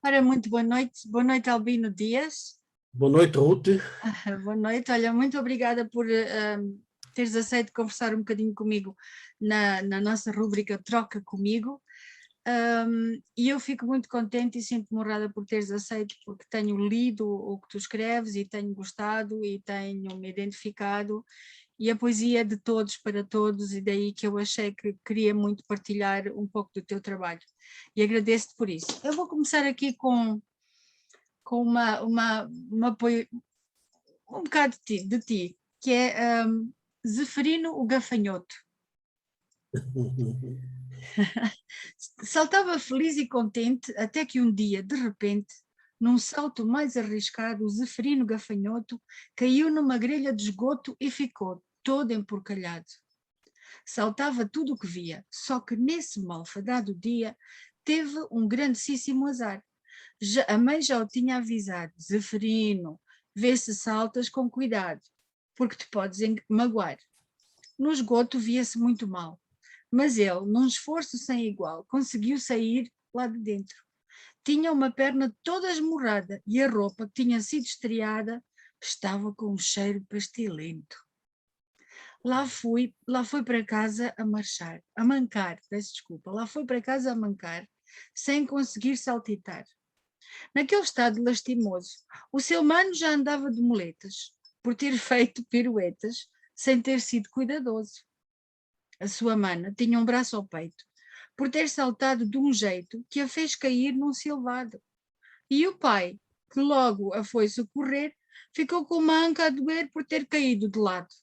Ora, muito boa noite Albino Dias. Boa noite, Ruth. Boa noite, olha, muito obrigada por teres aceito conversar um bocadinho comigo na nossa rúbrica Troca Comigo. E eu fico muito contente e sinto-me honrada por teres aceito, porque tenho lido o que tu escreves e tenho gostado e tenho me identificado, e a poesia é de todos para todos, e daí que eu achei que queria muito partilhar um pouco do teu trabalho, e agradeço-te por isso. Eu vou começar aqui com um bocado de ti, que é Zeferino o Gafanhoto. Saltava feliz e contente até que um dia, de repente, num salto mais arriscado, o Zeferino Gafanhoto caiu numa grelha de esgoto e ficou todo emporcalhado. Saltava tudo o que via, só que nesse malfadado dia teve um grandíssimo azar. A mãe já o tinha avisado: Zeferino, vê se saltas com cuidado, porque te podes magoar. No esgoto via-se muito mal, mas ele, num esforço sem igual, conseguiu sair lá de dentro. Tinha uma perna toda esmurrada e a roupa que tinha sido estreada estava com um cheiro pestilento. Lá foi para casa lá foi para casa a mancar, sem conseguir saltitar. Naquele estado lastimoso, o seu mano já andava de muletas, por ter feito piruetas sem ter sido cuidadoso. A sua mana tinha um braço ao peito, por ter saltado de um jeito que a fez cair num silvado. E o pai, que logo a foi socorrer, ficou com uma anca a doer por ter caído de lado.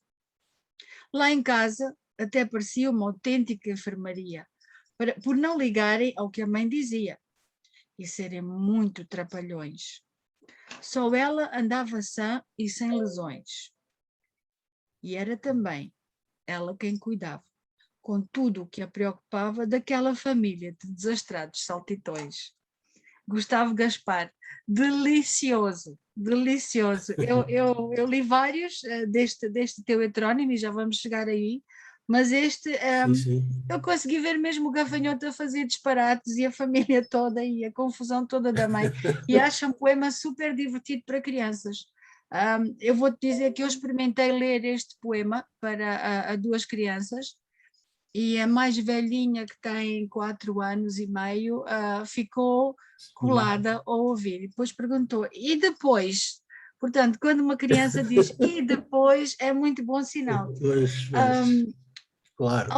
Lá em casa até parecia uma autêntica enfermaria, por não ligarem ao que a mãe dizia e serem muito trapalhões. Só ela andava sã e sem lesões. E era também ela quem cuidava, com tudo o que a preocupava daquela família de desastrados saltitões. Gustavo Gaspar, delicioso, delicioso. Eu li vários deste teu heterónimo e já vamos chegar aí, mas este, Sim. eu consegui ver mesmo o gafanhoto a fazer disparates e a família toda e a confusão toda da mãe, e acho um poema super divertido para crianças. Eu vou-te dizer que eu experimentei ler este poema para a duas crianças, e a mais velhinha, que tem 4 anos e meio, ficou colada ao ouvir. E depois perguntou, e depois? Portanto, quando uma criança diz e depois, é muito bom sinal. Claro.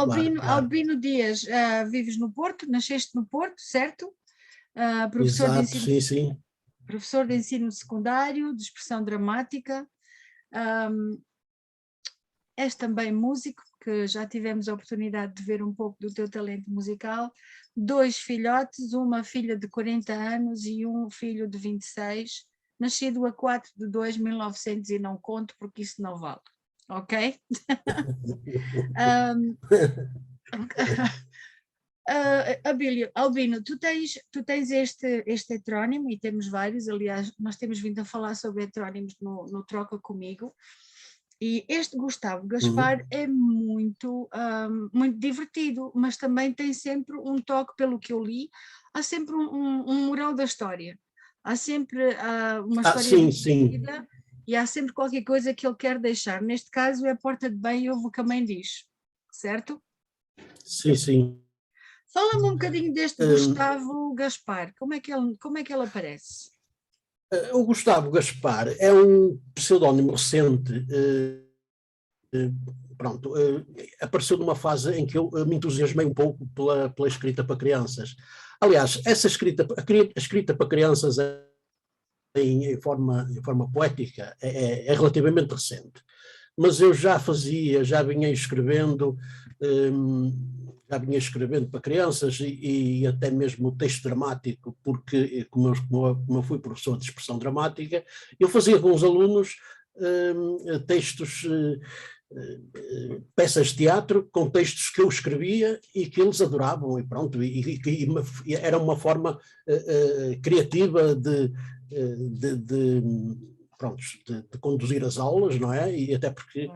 Albino Dias, vives no Porto, nasceste no Porto, certo? Exato, sim. Professor de ensino secundário, de expressão dramática. És também músico, que já tivemos a oportunidade de ver um pouco do teu talento musical, 2 filhotes, uma filha de 40 anos e um filho de 26, nascido a 4/2/1900 e não conto porque isso não vale, ok? Albino, tu tens este heterónimo, e temos vários, aliás, nós temos vindo a falar sobre heterónimos no Troca Comigo. E este Gustavo Gaspar é muito divertido, mas também tem sempre um toque, pelo que eu li, há sempre um moral da história. Há sempre uma história divertida, e há sempre qualquer coisa que ele quer deixar. Neste caso é a porta de bem e ouve o que a mãe diz, certo? Sim. Fala-me um bocadinho deste Gustavo Gaspar, como é que ele aparece? O Gustavo Gaspar é um pseudónimo recente, apareceu numa fase em que eu me entusiasmei um pouco pela escrita para crianças. Aliás, a escrita para crianças em forma poética é relativamente recente, mas eu já vinha escrevendo para crianças e até mesmo texto dramático, porque como eu fui professor de expressão dramática, eu fazia com os alunos textos, peças de teatro com textos que eu escrevia e que eles adoravam, e pronto, e era uma forma criativa de conduzir as aulas, não é? E até porque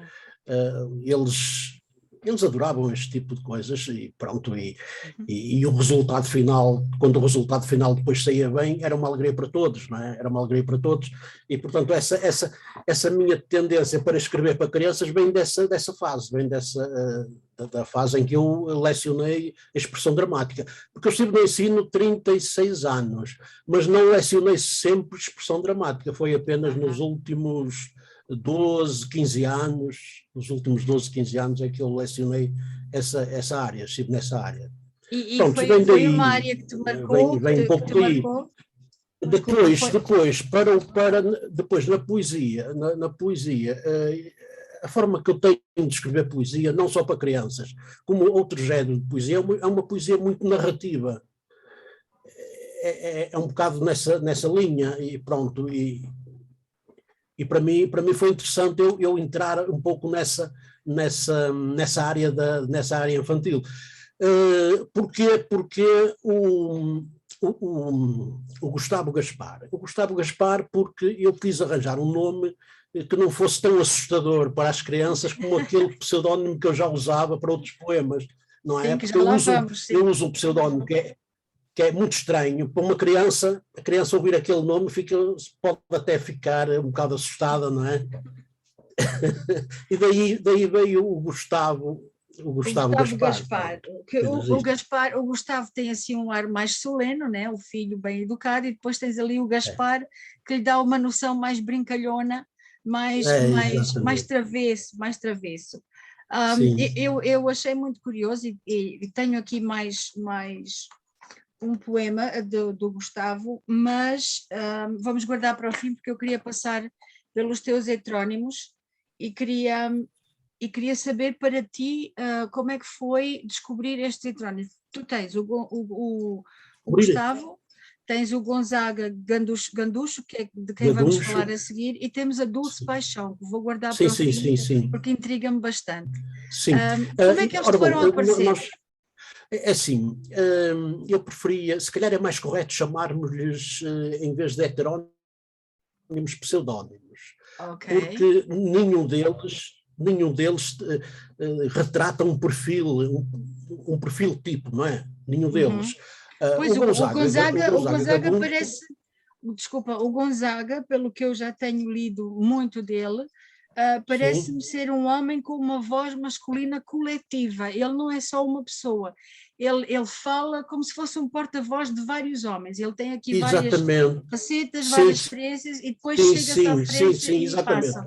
eles eles adoravam este tipo de coisas e pronto, e o resultado final, quando o resultado final depois saía bem, era uma alegria para todos, não é? Era uma alegria para todos e, portanto, essa minha tendência para escrever para crianças vem dessa fase, vem da fase em que eu lecionei expressão dramática, porque eu estive no ensino 36 anos, mas não lecionei sempre expressão dramática, foi apenas nos últimos 12, 15 anos, nos últimos 12, 15 anos é que eu lecionei essa área, estive nessa área. E Pronto, foi, vem foi daí, uma área que te marcou, vem um pouco que te daí. marcou? Desculpa, Depois na poesia, na poesia, a forma que eu tenho de escrever poesia, não só para crianças, como outro género de poesia, é uma poesia muito narrativa. É um bocado nessa linha e pronto, e para mim foi interessante eu entrar um pouco nessa área infantil. Porquê? Porque o Gustavo Gaspar. O Gustavo Gaspar, porque eu quis arranjar um nome que não fosse tão assustador para as crianças como aquele pseudónimo que eu já usava para outros poemas, não é? Sim, que Porque já lá vamos, sim. eu uso um pseudónimo que é muito estranho para uma criança, a criança ouvir aquele nome pode até ficar um bocado assustada, não é? E daí veio o Gustavo Gaspar. O Gustavo tem assim um ar mais solene, né? O filho bem educado, e depois tens ali o Gaspar, que lhe dá uma noção mais brincalhona, mais travesso. Eu achei muito curioso e tenho aqui mais um poema do Gustavo, mas vamos guardar para o fim, porque eu queria passar pelos teus heterónimos e queria saber para ti como é que foi descobrir estes heterónimos. Tu tens o Gustavo, tens o Gonzaga Ganducho, que é de quem vamos falar a seguir, e temos a Dulce Paixão, que vou guardar para o fim, porque intriga-me bastante. Sim. Como é que eles te foram aparecer? É assim, eu preferia, se calhar é mais correto chamarmos-lhes, em vez de heterónimos, pseudónimos. Okay. Porque nenhum deles retrata um perfil tipo, não é? Nenhum deles. Pois o Gonzaga parece... Desculpa, o Gonzaga, pelo que eu já tenho lido muito dele, parece-me ser um homem com uma voz masculina coletiva. Ele não é só uma pessoa. Ele fala como se fosse um porta-voz de vários homens. Ele tem aqui várias facetas, várias experiências, e depois chega-se à frente e passa.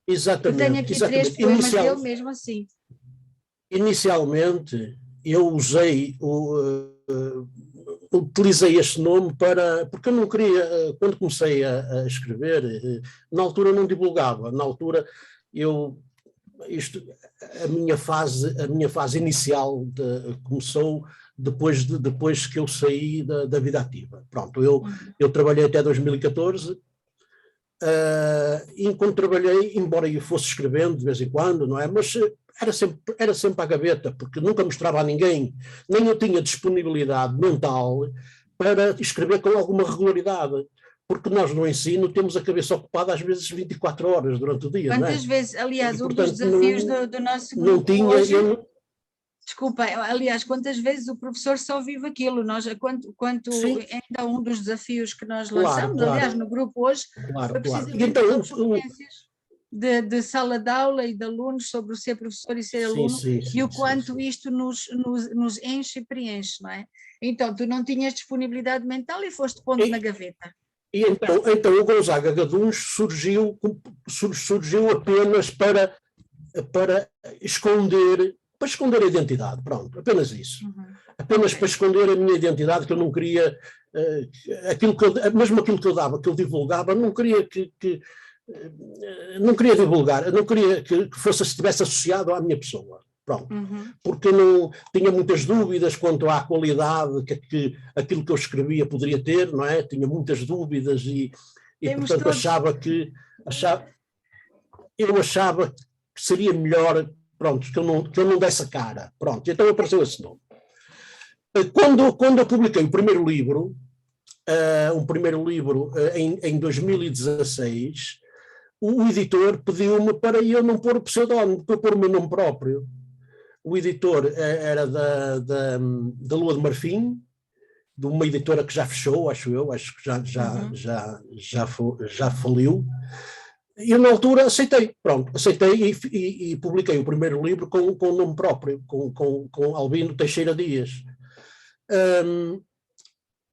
Exatamente. Eu tenho aqui 3 poemas dele mesmo assim. Inicialmente, eu utilizei este nome porque eu não queria, quando comecei a escrever, na altura não divulgava, na altura a minha fase inicial começou depois que eu saí da vida ativa. Pronto, eu trabalhei até 2014, e enquanto trabalhei, embora eu fosse escrevendo de vez em quando, não é? Mas era sempre à gaveta, porque nunca mostrava a ninguém, nem eu tinha disponibilidade mental para escrever com alguma regularidade, porque nós no ensino temos a cabeça ocupada às vezes 24 horas durante o dia. Quantas vezes, aliás, um dos desafios do nosso grupo não tinha, hoje... Desculpa, aliás, quantas vezes o professor só vive aquilo? Quanto ainda um dos desafios que nós lançamos, aliás, no grupo hoje, foi precisamente então, experiências de sala de aula e de alunos sobre o ser professor e ser aluno, e o quanto isto nos enche e preenche, não é? Então, tu não tinhas disponibilidade mental e foste pondo na gaveta. E então o Gonzaga Gaduns surgiu apenas para esconder a identidade, pronto, apenas isso. Apenas para esconder a minha identidade, que eu não queria, mesmo aquilo que eu dava, que eu divulgava, não queria não queria divulgar, não queria que estivesse associado à minha pessoa. Pronto. Porque não tinha muitas dúvidas quanto à qualidade que aquilo que eu escrevia poderia ter, não é? Tinha muitas dúvidas e portanto eu achava que seria melhor, pronto, que eu não desse a cara. Pronto, então apareceu esse nome. Quando eu publiquei o primeiro livro, em 2016, o editor pediu-me para eu não pôr o pseudónimo, para eu pôr o meu nome próprio. O editor era da Lua de Marfim, de uma editora que já fechou, acho que já faliu. E eu, na altura, aceitei e publiquei o primeiro livro com o nome próprio, com Albino Teixeira Dias.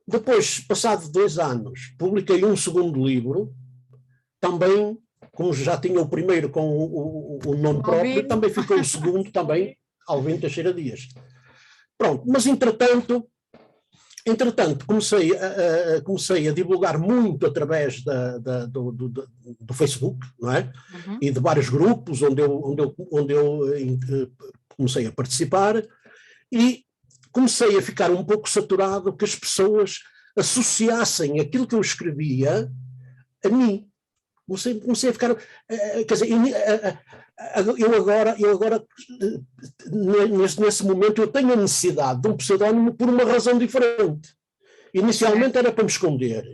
Depois, passado 2 anos, publiquei um segundo livro, também, como já tinha o primeiro com o nome próprio, também ficou o segundo, também, Albino Teixeira Dias. Pronto, mas entretanto comecei a divulgar muito através do Facebook, não é? E de vários grupos onde eu comecei a participar, e comecei a ficar um pouco saturado que as pessoas associassem aquilo que eu escrevia a mim. Comecei a ficar, quer dizer, eu agora nesse momento eu tenho a necessidade de um pseudónimo por uma razão diferente. Inicialmente era para me esconder.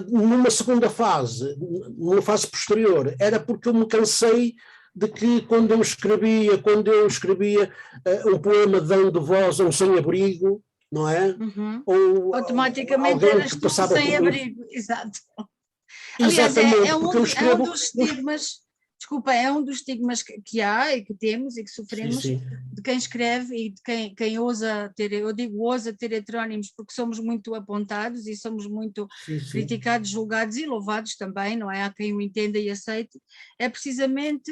Numa segunda fase, numa fase posterior, era porque eu me cansei de que quando eu escrevia um poema dando voz a um sem-abrigo, não é? Ou automaticamente eras tu sem-abrigo, exato. Aliás, é um dos estigmas, desculpa, é um dos estigmas que há e que temos e que sofremos de quem escreve e de quem ousa ter, eu digo ousa ter heterónimos porque somos muito apontados e somos muito criticados, julgados e louvados também, não é? Há quem o entenda e aceite. É precisamente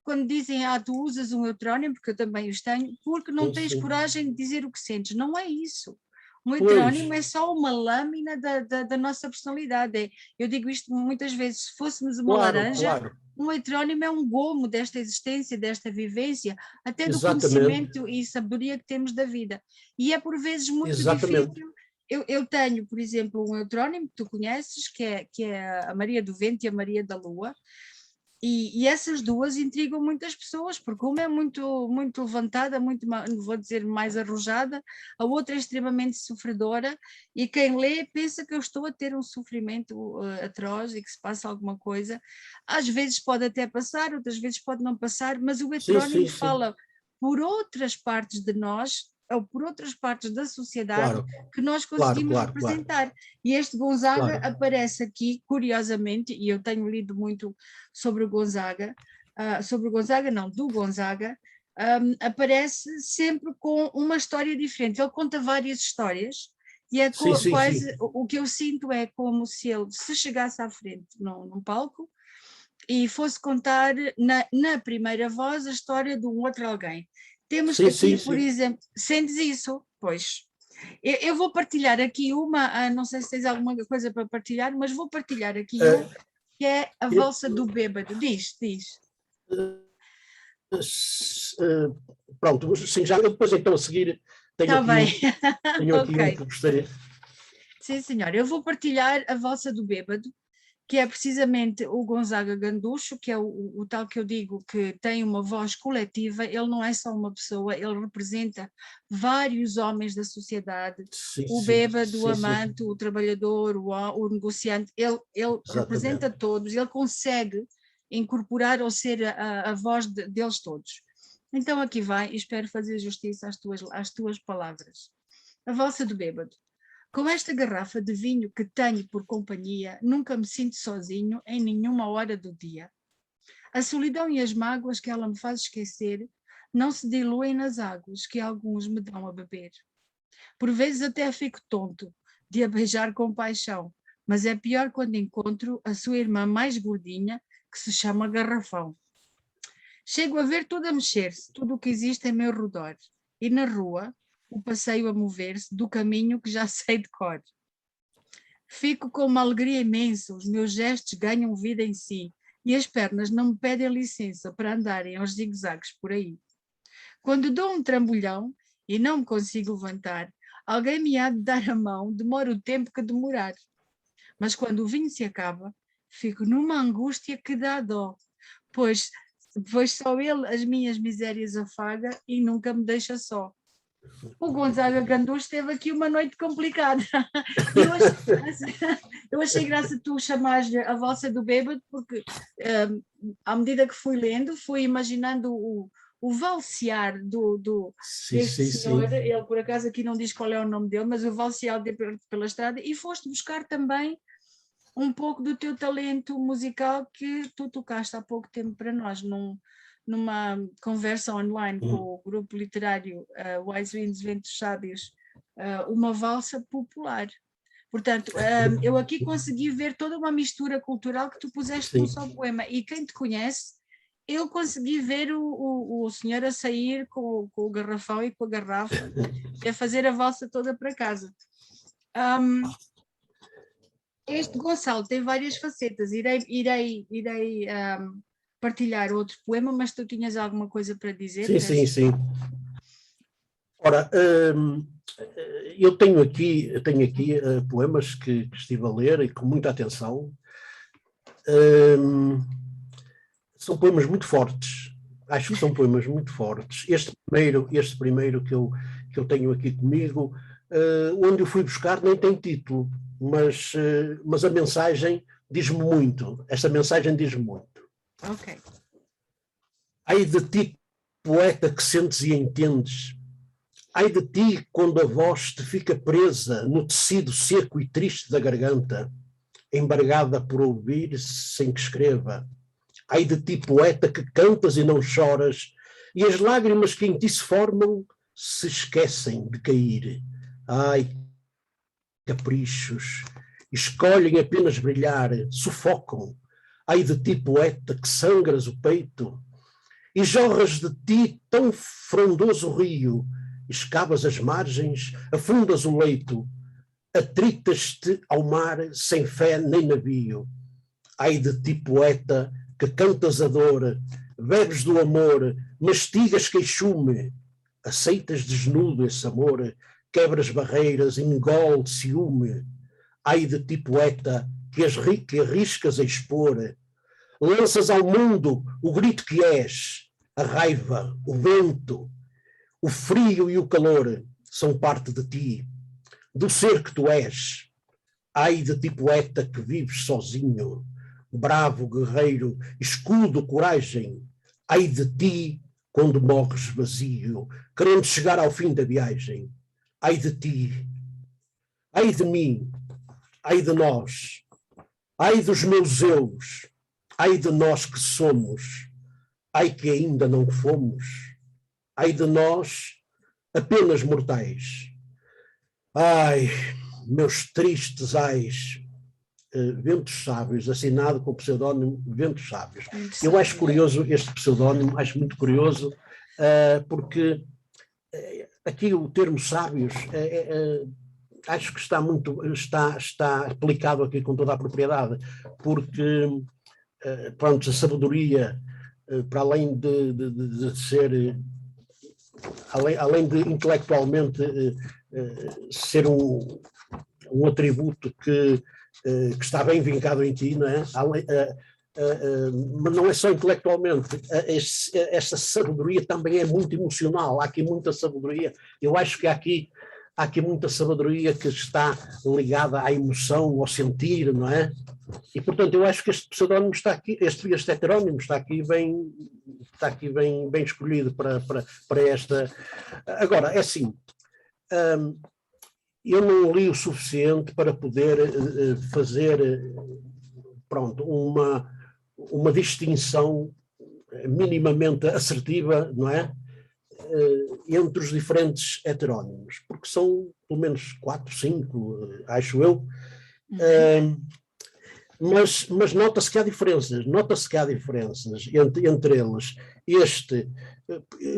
quando dizem, tu usas um heterónimo, porque eu também os tenho, porque não tens coragem de dizer o que sentes. Não é isso. Um heterónimo é só uma lâmina da nossa personalidade. Eu digo isto muitas vezes, se fôssemos uma laranja, um heterónimo é um gomo desta existência, desta vivência, até do conhecimento e sabedoria que temos da vida. E é por vezes muito difícil. Eu tenho, por exemplo, um heterónimo que tu conheces, que é a Maria do Vento e a Maria da Lua, e essas duas intrigam muitas pessoas, porque uma é muito, muito levantada, muito, vou dizer, mais arrojada, a outra é extremamente sofredora, e quem lê pensa que eu estou a ter um sofrimento atroz e que se passa alguma coisa. Às vezes pode até passar, outras vezes pode não passar, mas o heterónimo fala por outras partes de nós, ou por outras partes da sociedade que nós conseguimos representar. E este Gonzaga aparece aqui, curiosamente, e eu tenho lido muito sobre o Gonzaga, do Gonzaga, aparece sempre com uma história diferente. Ele conta várias histórias e é quase, o que eu sinto é como se ele se chegasse à frente num palco e fosse contar na primeira voz a história de um outro alguém. Temos aqui, por exemplo, sentes isso? Pois. Eu vou partilhar aqui uma, não sei se tens alguma coisa para partilhar, mas vou partilhar aqui uma, que é a Valsa do Bêbado. Diz. Pronto, sim, já eu depois então a seguir tenho aqui um que gostaria. Sim, senhora, eu vou partilhar a Valsa do Bêbado, que é precisamente o Gonzaga Ganducho, que é o tal que eu digo que tem uma voz coletiva. Ele não é só uma pessoa, ele representa vários homens da sociedade, o bêbado, o amante, o trabalhador, o negociante, ele representa todos, ele consegue incorporar ou ser a voz deles todos. Então aqui vai, e espero fazer justiça às tuas palavras. A Valsa do Bêbado. Com esta garrafa de vinho que tenho por companhia, nunca me sinto sozinho em nenhuma hora do dia. A solidão e as mágoas que ela me faz esquecer não se diluem nas águas que alguns me dão a beber. Por vezes até fico tonto de a beijar com paixão, mas é pior quando encontro a sua irmã mais gordinha, que se chama Garrafão. Chego a ver tudo a mexer-se, tudo o que existe em meu redor, e na rua o passeio a mover-se do caminho que já sei de cor. Fico com uma alegria imensa, os meus gestos ganham vida em si e as pernas não me pedem licença para andarem aos zigue-zagues por aí. Quando dou um trambolhão e não me consigo levantar, alguém me há de dar a mão, demora o tempo que demorar. Mas quando o vinho se acaba, fico numa angústia que dá dó, pois só ele as minhas misérias afaga e nunca me deixa só. O Gonzaga Ganducho teve aqui uma noite complicada. Eu achei graça tu chamares a Valsa do Bêbado, porque à medida que fui lendo, fui imaginando o valsear Sim, deste sim, senhor, sim. ele por acaso aqui não diz qual é o nome dele, mas o valsear pela estrada, e foste buscar também um pouco do teu talento musical que tu tocaste há pouco tempo para nós, numa conversa online com o grupo literário Wise Winds, Ventos Sábios, uma valsa popular. Portanto, eu aqui consegui ver toda uma mistura cultural que tu puseste num Sim. só poema. E quem te conhece, eu consegui ver o senhor a sair com o garrafão e com a garrafa e a fazer a valsa toda para casa. Este Gonçalo tem várias facetas. Irei partilhar outro poema, mas tu tinhas alguma coisa para dizer? Sim, sim, sim. Ora, eu tenho aqui poemas que estive a ler e com muita atenção. São poemas muito fortes. Acho que são poemas muito fortes. Este primeiro que eu tenho aqui comigo, onde eu fui buscar, nem tem título, mas a mensagem diz-me muito. Esta mensagem diz-me muito. Ok. Ai de ti, poeta que sentes e entendes. Ai de ti, quando a voz te fica presa no tecido seco e triste da garganta, embargada por ouvir sem que escreva. Ai de ti, poeta, que cantas e não choras, e as lágrimas que em ti se formam se esquecem de cair. Ai, caprichos, escolhem apenas brilhar, sufocam. Ai de ti, poeta, que sangras o peito, e jorras de ti tão frondoso rio, escavas as margens, afundas o leito, atritas-te ao mar sem fé nem navio. Ai de ti, poeta, que cantas a dor, bebes do amor, mastigas queixume, aceitas desnudo esse amor, quebras barreiras, engole ciúme. Ai de ti, poeta, que arriscas a expor, lanças ao mundo o grito que és, a raiva, o vento, o frio e o calor são parte de ti, do ser que tu és. Ai de ti, poeta, que vives sozinho, bravo, guerreiro, escudo, coragem. Ai de ti, quando morres vazio, querendo chegar ao fim da viagem. Ai de ti, ai de mim, ai de nós, ai dos meus eus, ai de nós que somos, ai que ainda não fomos, ai de nós, apenas mortais. Ai, meus tristes ais, Ventos Sábios, assinado com o pseudónimo Ventos Sábios. Eu acho curioso este pseudónimo, acho muito curioso, porque aqui o termo sábios acho que está aplicado aqui com toda a propriedade, porque pronto, a sabedoria, para além de ser, além de intelectualmente ser um atributo que está bem vincado em ti, não é? Mas não é só intelectualmente, esta sabedoria também é muito emocional, há aqui muita sabedoria, eu acho que há aqui muita sabedoria que está ligada à emoção, ao sentir, não é? E portanto eu acho que este pseudónimo está aqui, este heterónimo está aqui bem escolhido para esta. Agora, é assim, eu não li o suficiente para poder fazer, pronto, uma distinção minimamente assertiva, não é? Entre os diferentes heterónimos, porque são pelo menos 4, 5, acho eu, mas nota-se que há diferenças, entre eles. Este,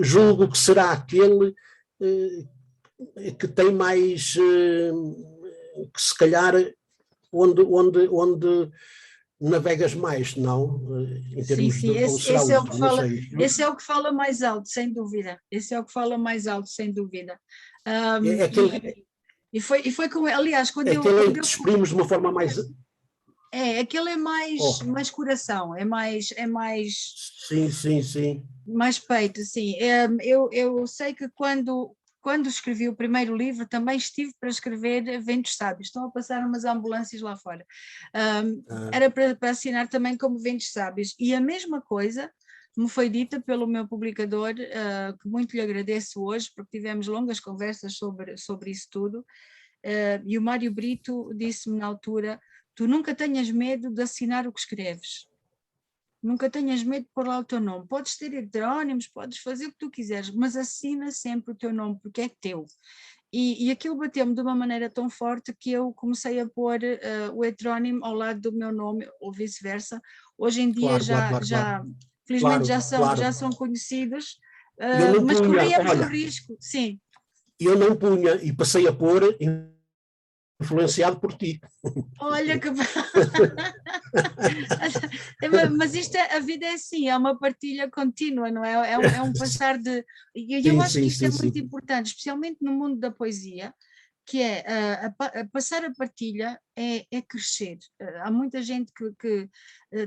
julgo que será aquele que tem mais, que se calhar onde navegas mais, não? Em termos sim, esse é o que fala mais alto, sem dúvida. Esse é o que fala mais alto, sem dúvida. E foi com, aliás, quando eu te exprimos de uma forma mais. Aquele é mais coração, é mais. Sim. Mais peito, sim. Eu sei que quando escrevi o primeiro livro, também estive para escrever Ventos Sábios. Estão a passar umas ambulâncias lá fora. Era para assinar também como Ventos Sábios. E a mesma coisa me foi dita pelo meu publicador, que muito lhe agradeço hoje, porque tivemos longas conversas sobre isso tudo, e o Mário Brito disse-me na altura: tu nunca tenhas medo de assinar o que escreves, nunca tenhas medo de pôr lá o teu nome, podes ter heterónimos, podes fazer o que tu quiseres, mas assina sempre o teu nome, porque é teu. E aquilo bateu-me de uma maneira tão forte que eu comecei a pôr o heterónimo ao lado do meu nome, ou vice-versa. Hoje em dia Claro, claro, claro, claro. felizmente Claro, claro. já são conhecidos, Eu não mas punha, corríamos o olha, risco, sim. eu não punha e passei a pôr influenciado por ti. Olha que. Mas a vida é assim, é uma partilha contínua, não é? É um passar de. E eu Sim, acho que sim, isto é sim, muito sim. importante, especialmente no mundo da poesia, que é a passar a partilha é crescer. Há muita gente que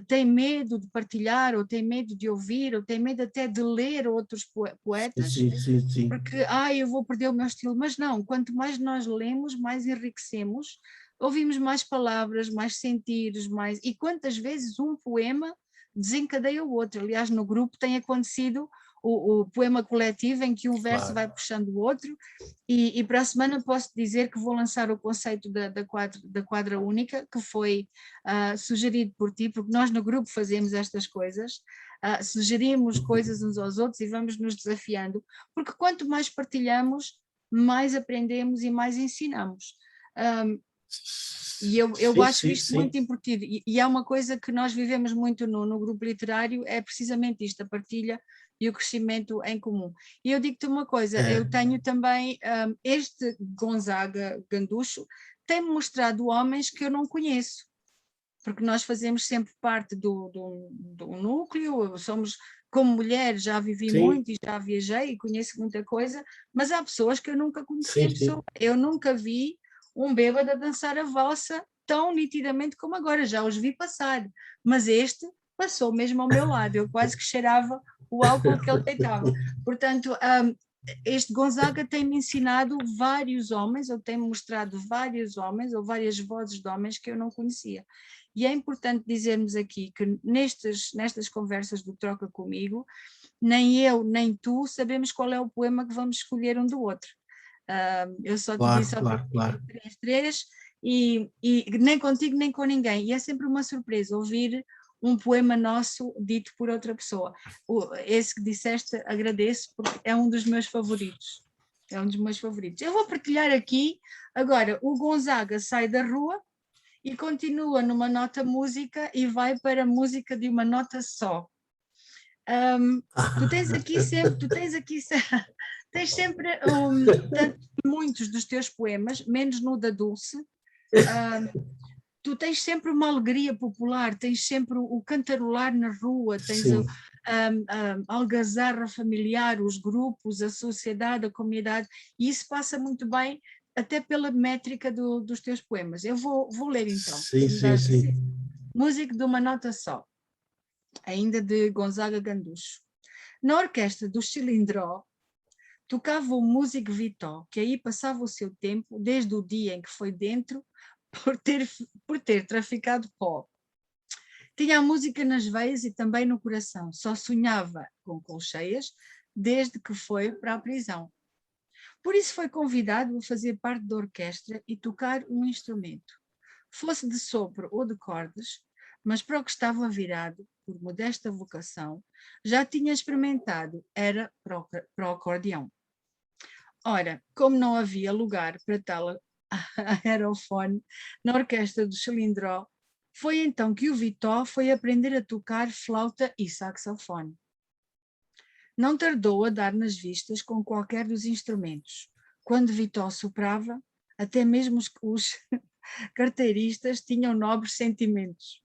tem medo de partilhar, ou tem medo de ouvir, ou tem medo até de ler outros Sim, poetas, sim, sim, sim. porque eu vou perder o meu estilo. Mas não, quanto mais nós lemos, mais enriquecemos, ouvimos mais palavras, mais sentidos, mais. E quantas vezes um poema desencadeia o outro. Aliás, no grupo tem acontecido o poema coletivo em que um verso Claro. vai puxando o outro, e para a semana posso dizer que vou lançar o conceito da quadra única, que foi sugerido por ti, porque nós no grupo fazemos estas coisas, sugerimos coisas uns aos outros e vamos nos desafiando, porque quanto mais partilhamos, mais aprendemos e mais ensinamos. E eu Sim, acho sim, isto sim. muito importante, e é uma coisa que nós vivemos muito no grupo literário, é precisamente isto, a partilha e o crescimento em comum. E eu digo-te uma coisa, É. eu tenho também, este Gonzaga Ganducho tem-me mostrado homens que eu não conheço, porque nós fazemos sempre parte do núcleo, somos, como mulher, já vivi Sim, muito e já viajei e conheço muita coisa, mas há pessoas que eu nunca conheci sim, em pessoa. sim. Eu nunca vi um bêbado a dançar a valsa tão nitidamente como agora, já os vi passar, mas este passou mesmo ao meu lado, eu quase que cheirava o álcool que ele deitava. Portanto, este Gonzaga tem-me ensinado vários homens, ou tem-me mostrado vários homens, ou várias vozes de homens que eu não conhecia. E é importante dizermos aqui que nestas conversas do Troca Comigo, nem eu nem tu sabemos qual é o poema que vamos escolher um do outro. Eu só te Claro, disse ao claro, princípio claro. três, e nem contigo nem com ninguém. E é sempre uma surpresa ouvir um poema nosso dito por outra pessoa. Esse que disseste, agradeço, porque é um dos meus favoritos. É um dos meus favoritos. Eu vou partilhar aqui, agora, o Gonzaga sai da rua e continua numa nota música e vai para a música de uma nota só. Tu tens aqui sempre, tens sempre muitos dos teus poemas, menos no da Dulce, tu tens sempre uma alegria popular, tens sempre o cantarolar na rua, tens Sim, a algazarra familiar, os grupos, a sociedade, a comunidade, e isso passa muito bem até pela métrica dos teus poemas. Eu vou ler então, sim, se me sim, dás sim. licença. Música de uma nota só, ainda de Gonzaga Ganducho. Na orquestra do Chilindró, tocava o músico Vitó, que aí passava o seu tempo, desde o dia em que foi dentro, por ter traficado pó. Tinha a música nas veias e também no coração, só sonhava com colcheias desde que foi para a prisão. Por isso foi convidado a fazer parte da orquestra e tocar um instrumento, fosse de sopro ou de cordas, mas para o que estava virado, por modesta vocação, já tinha experimentado, era para o acordeão. Ora, como não havia lugar para tal aerofone na orquestra do Chilindró, foi então que o Vitó foi aprender a tocar flauta e saxofone. Não tardou a dar nas vistas com qualquer dos instrumentos. Quando Vitó soprava, até mesmo os carteiristas tinham nobres sentimentos.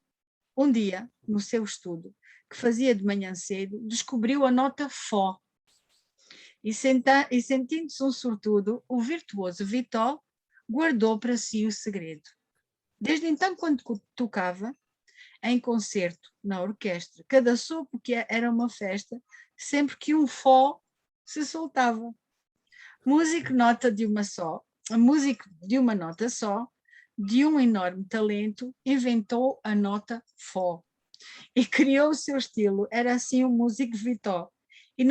Um dia, no seu estudo, que fazia de manhã cedo, descobriu a nota Fó. E sentindo-se um sortudo, o virtuoso Vitó guardou para si o segredo. Desde então, quando tocava, em concerto, na orquestra, cada sopro que era uma festa, sempre que um Fó se soltava. Músico nota de uma só, músico de uma nota só, de um enorme talento, inventou a nota Fó. e criou o seu estilo. Era assim o músico Vitó. E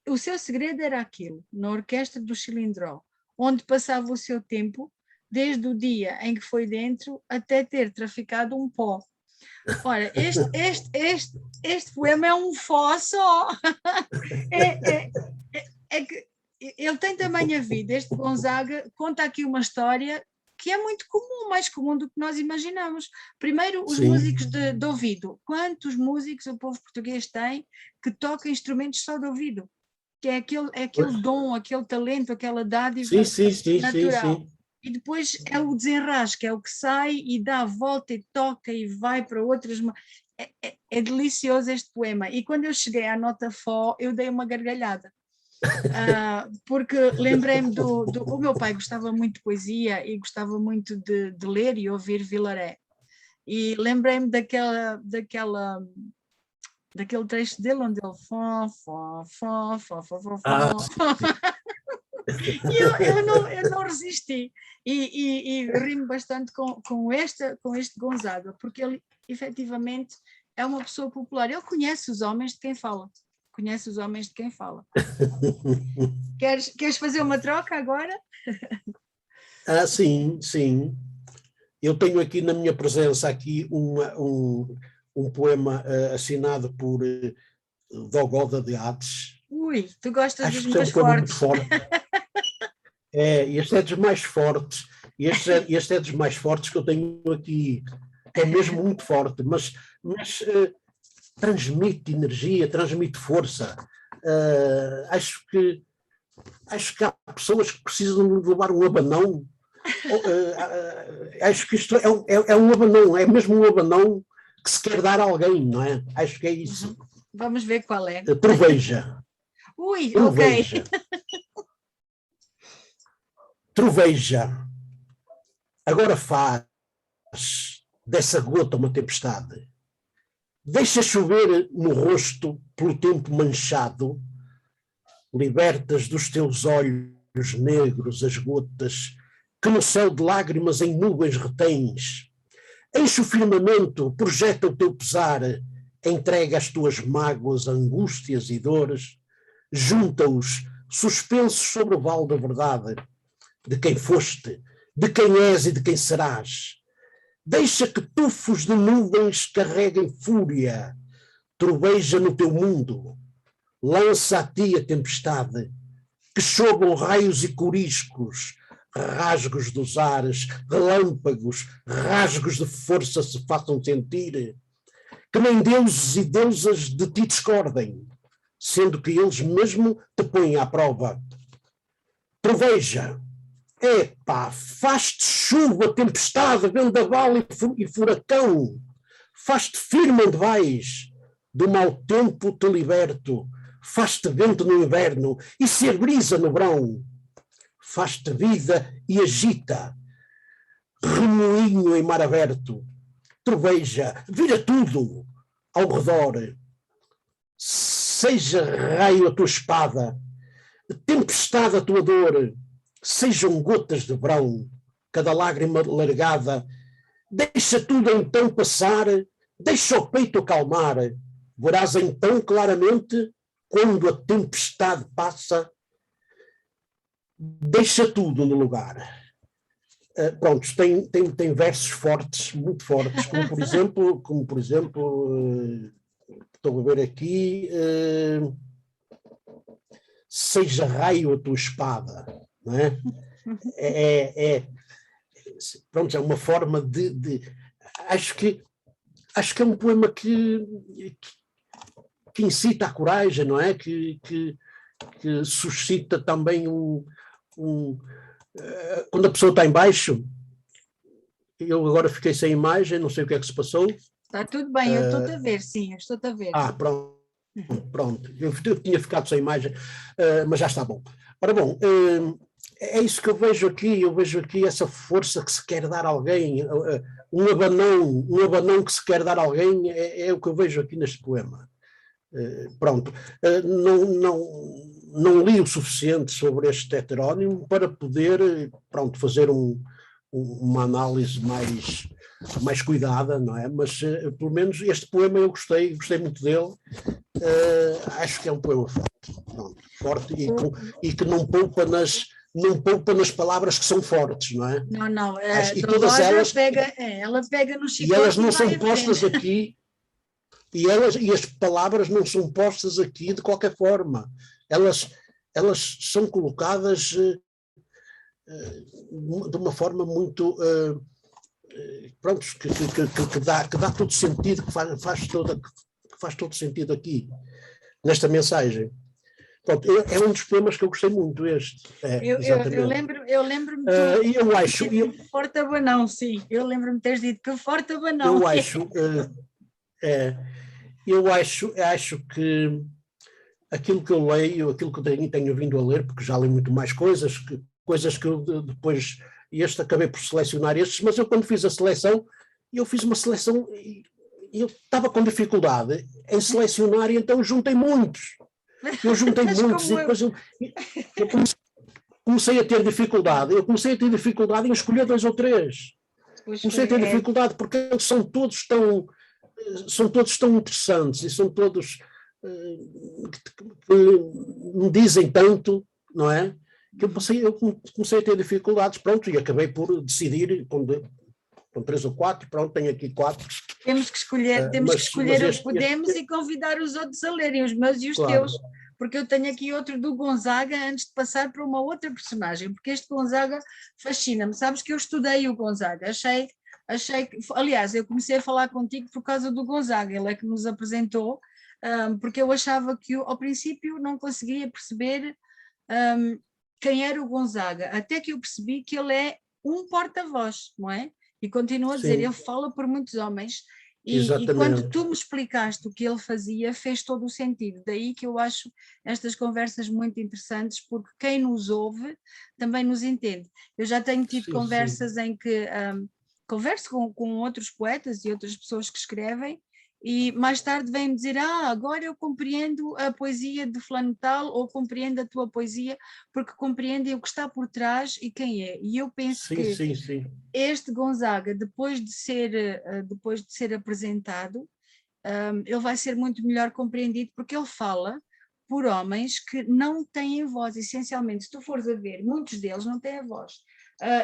o seu segredo era aquilo, na orquestra do Chilindró, onde passava o seu tempo, desde o dia em que foi dentro até ter traficado um pó. Ora, este poema é um fó só. É que ele tem também a vida. Este Gonzaga conta aqui uma história que é muito comum, mais comum do que nós imaginamos. Primeiro, os músicos de ouvido. Quantos músicos o povo português tem que toca instrumentos só de ouvido? Que é aquele dom, aquele talento, aquela dádiva natural. E depois é o desenrasque, é o que sai e dá a volta e toca e vai para outras. É delicioso este poema. E quando eu cheguei à nota Fó, eu dei uma gargalhada. Porque lembrei-me o meu pai gostava muito de poesia e gostava muito de ler e ouvir Vilaré. E lembrei-me daquele trecho dele onde ele fó, fó, fó, fó, fó, fó, fó. E eu não resisti e rimo bastante com este Gonzaga, porque ele efetivamente é uma pessoa popular. Ele conhece os homens de quem fala. Queres fazer uma troca agora? Sim. Eu tenho aqui na minha presença aqui um poema assinado por Dogoda de Hades. Ui, tu gostas Acho dos que é mais um poema fortes. muito forte. Este é dos mais fortes. Este é dos mais fortes que eu tenho aqui. É mesmo muito forte, mas transmite energia, transmite força. Acho que há pessoas que precisam de levar um abanão. Acho que isto é um abanão, é mesmo um abanão que se quer dar a alguém, não é? Acho que é isso. Vamos ver qual é. Troveja. Ui, Troveja. ok. Troveja. Agora faz dessa gota uma tempestade. Deixa chover no rosto pelo tempo manchado. Libertas dos teus olhos negros as gotas que no céu de lágrimas em nuvens retens. Enche o firmamento, projeta o teu pesar, entrega as tuas mágoas, angústias e dores, junta-os suspensos sobre o vale da verdade, de quem foste, de quem és e de quem serás. Deixa que tufos de nuvens carreguem fúria, troveja no teu mundo, lança a ti a tempestade, que chovam raios e coriscos, rasgos dos ares, relâmpagos, rasgos de força se façam sentir, que nem deuses e deusas de ti discordem, sendo que eles mesmo te põem à prova. Troveja, faz-te chuva, tempestade, vendaval e furacão, faz-te firme onde vais, do mau tempo te liberto, faz-te vento no inverno e ser brisa no verão, faz-te vida e agita, remoinho em mar aberto, troveja, vira tudo ao redor, seja raio a tua espada, tempestade a tua dor, sejam gotas de verão, cada lágrima largada, deixa tudo então passar, deixa o peito acalmar, verás então claramente, quando a tempestade passa, deixa tudo no lugar. Pronto, tem versos fortes, muito fortes, como por exemplo, estou a ver aqui, seja raio a tua espada, não é? Pronto, é uma forma de acho que é um poema que incita a coragem, não é? Que suscita também quando a pessoa está em baixo. Eu agora fiquei sem imagem, não sei o que é que se passou. Está tudo bem, eu estou-te a ver, sim, eu estou-te a ver. Pronto. Eu tinha ficado sem imagem, mas já está bom. Ora bom, é isso que eu vejo aqui essa força que se quer dar a alguém, um abanão que se quer dar a alguém, é o que eu vejo aqui neste poema. Pronto, não li o suficiente sobre este heterónimo para poder, fazer uma análise mais cuidada, não é? Mas pelo menos este poema eu gostei muito dele. Acho que é um poema forte, pronto, forte e que não poupa nas palavras que são fortes, não é? Não, E todas elas ela pega no chicote e elas não e vai são à postas frente. aqui e as palavras não são postas aqui de qualquer forma. Elas são colocadas de uma forma muito pronto, que dá todo sentido, que faz todo sentido aqui nesta mensagem. Pronto, é um dos poemas que eu gostei muito, este. Exatamente. Eu lembro-me Eu acho. que forte abanão, sim. Eu lembro-me de teres dito que forte abanão. Eu acho. Acho que aquilo que eu leio, aquilo que eu tenho vindo a ler, porque já li muito mais coisas que eu depois. Acabei por selecionar estes, mas eu quando fiz a seleção, eu fiz uma seleção e eu estava com dificuldade em selecionar e então juntei muitos. Eu juntei muitos e depois eu comecei a ter dificuldade. Eu comecei a ter dificuldade em escolher 2 ou 3. Comecei a ter dificuldade porque eles são todos tão interessantes e são todos que me dizem tanto, não é? Que eu comecei a ter dificuldades, pronto, e acabei por decidir com 3 ou 4, pronto, tenho aqui 4. Temos que escolher, podemos e convidar os outros a lerem, os meus e os teus, porque eu tenho aqui outro do Gonzaga antes de passar para uma outra personagem, porque este Gonzaga fascina-me. Sabes que eu estudei o Gonzaga, achei que, aliás, eu comecei a falar contigo por causa do Gonzaga, ele é que nos apresentou, porque eu achava que ao princípio não conseguia perceber quem era o Gonzaga, até que eu percebi que ele é um porta-voz, não é? E continuo a dizer, ele fala por muitos homens, e quando tu me explicaste o que ele fazia, fez todo o sentido. Daí que eu acho estas conversas muito interessantes, porque quem nos ouve também nos entende. Eu já tenho tido conversas em que converso com outros poetas e outras pessoas que escrevem, e mais tarde vêm-me dizer, agora eu compreendo a poesia de fulano tal, ou compreendo a tua poesia, porque compreendem o que está por trás e quem é. E eu penso que este Gonzaga, depois de ser apresentado, ele vai ser muito melhor compreendido, porque ele fala por homens que não têm voz, essencialmente. Se tu fores a ver, muitos deles não têm a voz.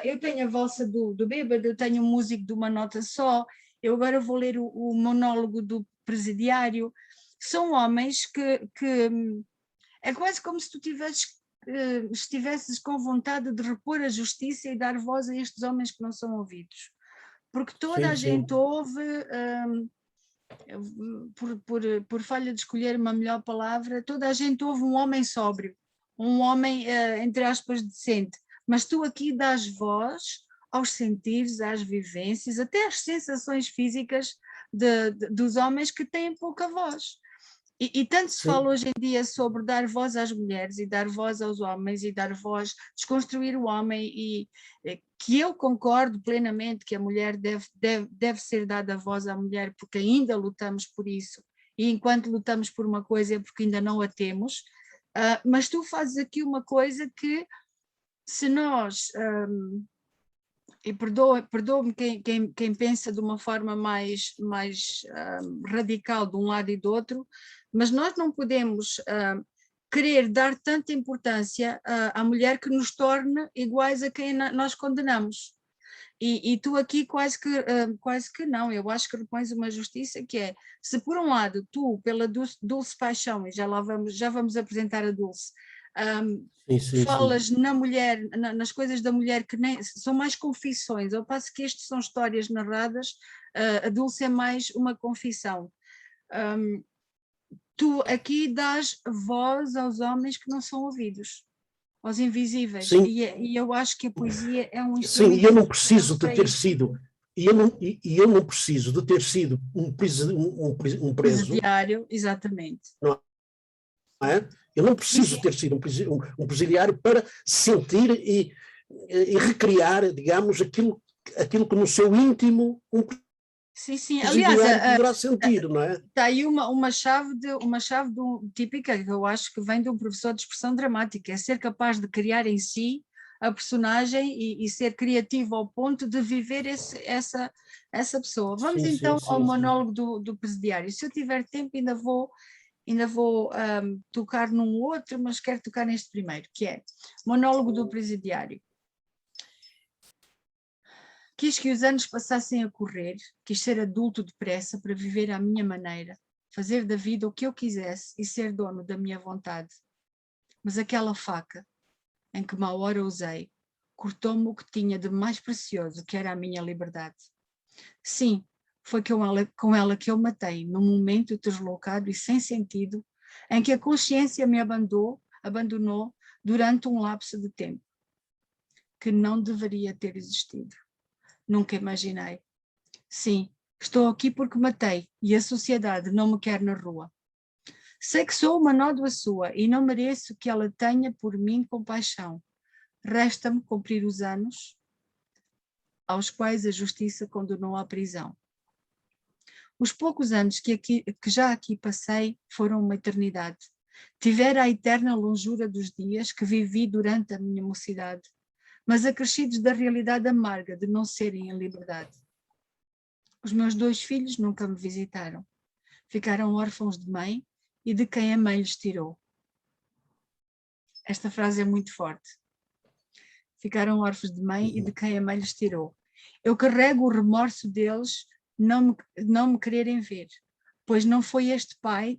Eu tenho a valsa do bêbado, eu tenho um músico de uma nota só, eu agora vou ler o monólogo do presidiário. São homens que é quase como se tu estivesses com vontade de repor a justiça e dar voz a estes homens que não são ouvidos. Porque toda a gente ouve, por falha de escolher uma melhor palavra, toda a gente ouve um homem sóbrio, um homem, entre aspas, decente. Mas tu aqui dás voz aos sentidos, às vivências, até às sensações físicas dos homens que têm pouca voz. E tanto se fala hoje em dia sobre dar voz às mulheres e dar voz aos homens e dar voz, desconstruir o homem, e que eu concordo plenamente que a mulher deve ser dada voz à mulher, porque ainda lutamos por isso, e enquanto lutamos por uma coisa é porque ainda não a temos, mas tu fazes aqui uma coisa que, se nós... e perdoa-me quem pensa de uma forma mais radical de um lado e do outro, mas nós não podemos querer dar tanta importância à mulher que nos torne iguais a quem nós condenamos. E tu aqui quase que não, eu acho que repões uma justiça que é, se por um lado tu, pela Dulce Paixão, e já vamos apresentar a Dulce, falas na mulher, nas coisas da mulher que nem são mais confissões, ao passo que estas são histórias narradas, a Dulce é mais uma confissão. Tu aqui dás voz aos homens que não são ouvidos, aos invisíveis, e eu acho que a poesia é um instrumento. Sim, e eu não preciso de ter sido, e eu não preciso de ter sido um preso. Presidiário, exatamente. Não é? Eu não preciso ter sido um presidiário para sentir e recriar, digamos, aquilo que no seu íntimo Aliás, poderá sentir, não é? Está aí uma chave típica, que eu acho que vem de um professor de expressão dramática, é ser capaz de criar em si a personagem e ser criativo ao ponto de viver essa pessoa. Vamos então ao monólogo do presidiário. Se eu tiver tempo ainda vou tocar num outro, mas quero tocar neste primeiro, que é monólogo do presidiário. Quis que os anos passassem a correr, quis ser adulto depressa para viver à minha maneira, fazer da vida o que eu quisesse e ser dono da minha vontade. Mas aquela faca, em que má hora usei, cortou-me o que tinha de mais precioso, que era a minha liberdade. Sim, foi com ela que eu matei, num momento deslocado e sem sentido, em que a consciência me abandonou durante um lapso de tempo, que não deveria ter existido. Nunca imaginei. Sim, estou aqui porque matei e a sociedade não me quer na rua. Sei que sou uma nódoa sua e não mereço que ela tenha por mim compaixão. Resta-me cumprir os anos aos quais a justiça condenou à prisão. Os poucos anos que já aqui passei foram uma eternidade. Tivera a eterna longura dos dias que vivi durante a minha mocidade, mas acrescidos da realidade amarga de não serem em liberdade. Os meus 2 filhos nunca me visitaram. Ficaram órfãos de mãe e de quem a mãe lhes tirou. Esta frase é muito forte. Ficaram órfãos de mãe e de quem a mãe lhes tirou. Eu carrego o remorso deles não me quererem ver, pois não foi este pai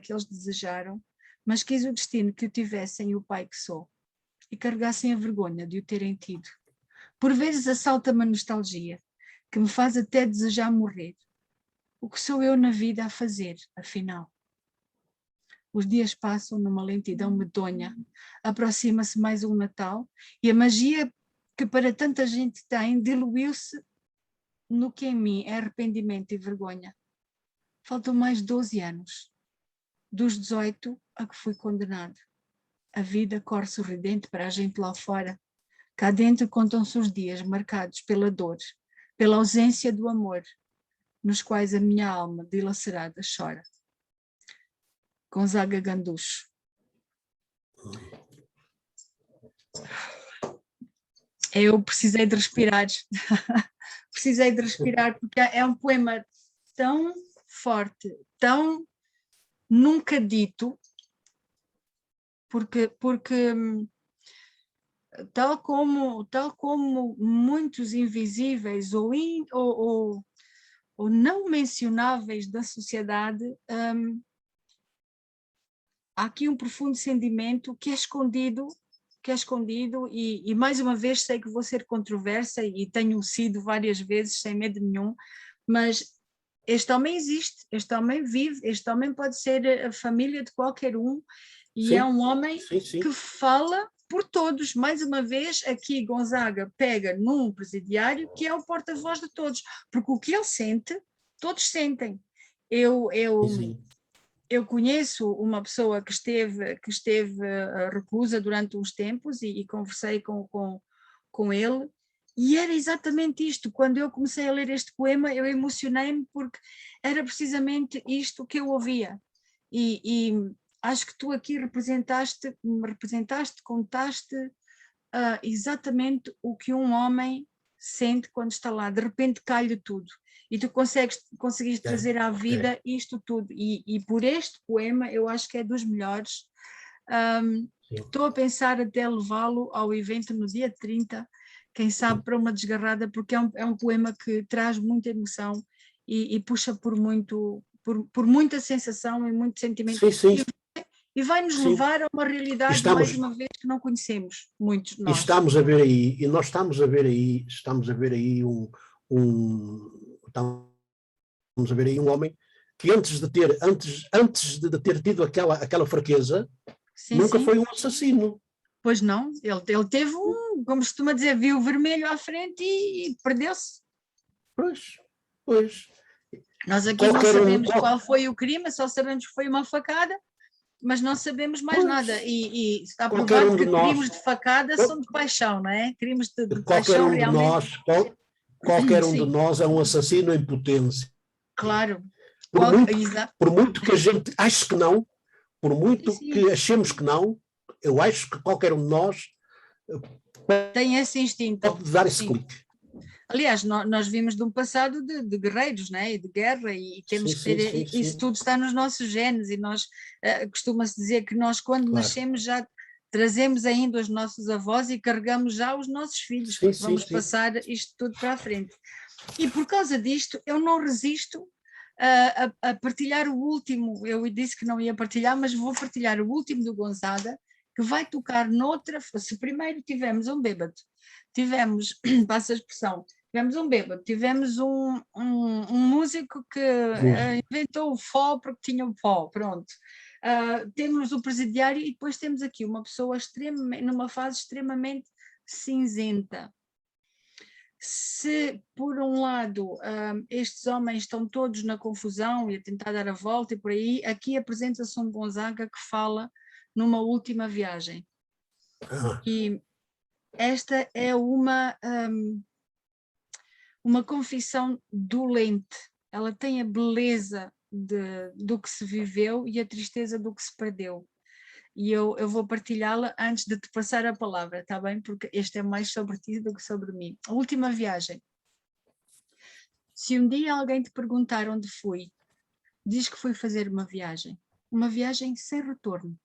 que eles desejaram, mas quis o destino que o tivessem o pai que sou, e carregassem a vergonha de o terem tido. Por vezes assalta-me a nostalgia, que me faz até desejar morrer. O que sou eu na vida a fazer, afinal? Os dias passam numa lentidão medonha, aproxima-se mais um Natal e a magia que para tanta gente tem diluiu-se no que em mim é arrependimento e vergonha. Faltam mais 12 anos, dos 18 a que fui condenado. A vida corre sorridente para a gente lá fora. Cá dentro contam-se os dias marcados pela dor, pela ausência do amor, nos quais a minha alma dilacerada chora. Gonzaga Ganducho. Eu precisei de respirar. Precisei de respirar porque é um poema tão forte, tão nunca dito, porque tal como muitos invisíveis ou não mencionáveis da sociedade, há aqui um profundo sentimento que é escondido e mais uma vez sei que vou ser controversa e tenho sido várias vezes sem medo nenhum, mas este homem existe, este homem vive, este homem pode ser a família de qualquer um e é um homem que fala por todos. Mais uma vez aqui Gonzaga pega num presidiário que é o porta-voz de todos, porque o que ele sente, todos sentem. Eu conheço uma pessoa que esteve reclusa durante uns tempos e conversei com ele, e era exatamente isto. Quando eu comecei a ler este poema, eu emocionei-me porque era precisamente isto que eu ouvia. E acho que tu aqui contaste exatamente o que um homem sente quando está lá. De repente cai-lhe tudo. E tu conseguiste trazer à vida isto tudo. E por este poema, eu acho que é dos melhores. Estou a pensar até levá-lo ao evento no dia 30, quem sabe para uma desgarrada, porque é um poema que traz muita emoção e puxa por muita sensação e muito sentimento. E vai-nos levar a uma realidade, mais uma vez, que não conhecemos, muitos de nós. Estamos a ver aí um homem que antes de ter tido aquela fraqueza, nunca foi um assassino. Pois não, ele teve como costuma dizer, viu o vermelho à frente e perdeu-se. Pois. Nós aqui não sabemos qual foi o crime, só sabemos que foi uma facada, mas não sabemos mais nada. E está provado que crimes de facada são de paixão, não é? Crimes de paixão realmente... Qualquer um de nós é um assassino em potência. Claro. Por muito que a gente ache que não, por muito que achemos que não, eu acho que qualquer um de nós Tem esse instinto. pode dar esse Sim. clique. Aliás, nós vimos de um passado de guerreiros, né? E de guerra, e temos que ter, isso tudo está nos nossos genes, e nós, costuma-se dizer que nós, quando nascemos, já trazemos ainda os nossos avós e carregamos já os nossos filhos, porque vamos passar isto tudo para a frente. E por causa disto, eu não resisto a partilhar o último. Eu disse que não ia partilhar, mas vou partilhar o último do Gonzaga, que vai tocar noutra. Se primeiro tivemos um bêbado, tivemos, passa a expressão, tivemos um bêbado, tivemos um músico que inventou o fó porque tinha o pó, pronto. Temos o presidiário e depois temos aqui uma pessoa numa fase extremamente cinzenta. Se, por um lado, estes homens estão todos na confusão e a tentar dar a volta e por aí, aqui apresenta-se um Gonzaga que fala numa última viagem. E esta é uma confissão dolente. Ela tem a beleza do que se viveu e a tristeza do que se perdeu. E eu vou partilhá-la antes de te passar a palavra, está bem? Porque este é mais sobre ti do que sobre mim. A última viagem. Se um dia alguém te perguntar onde fui, diz que fui fazer uma viagem sem retorno.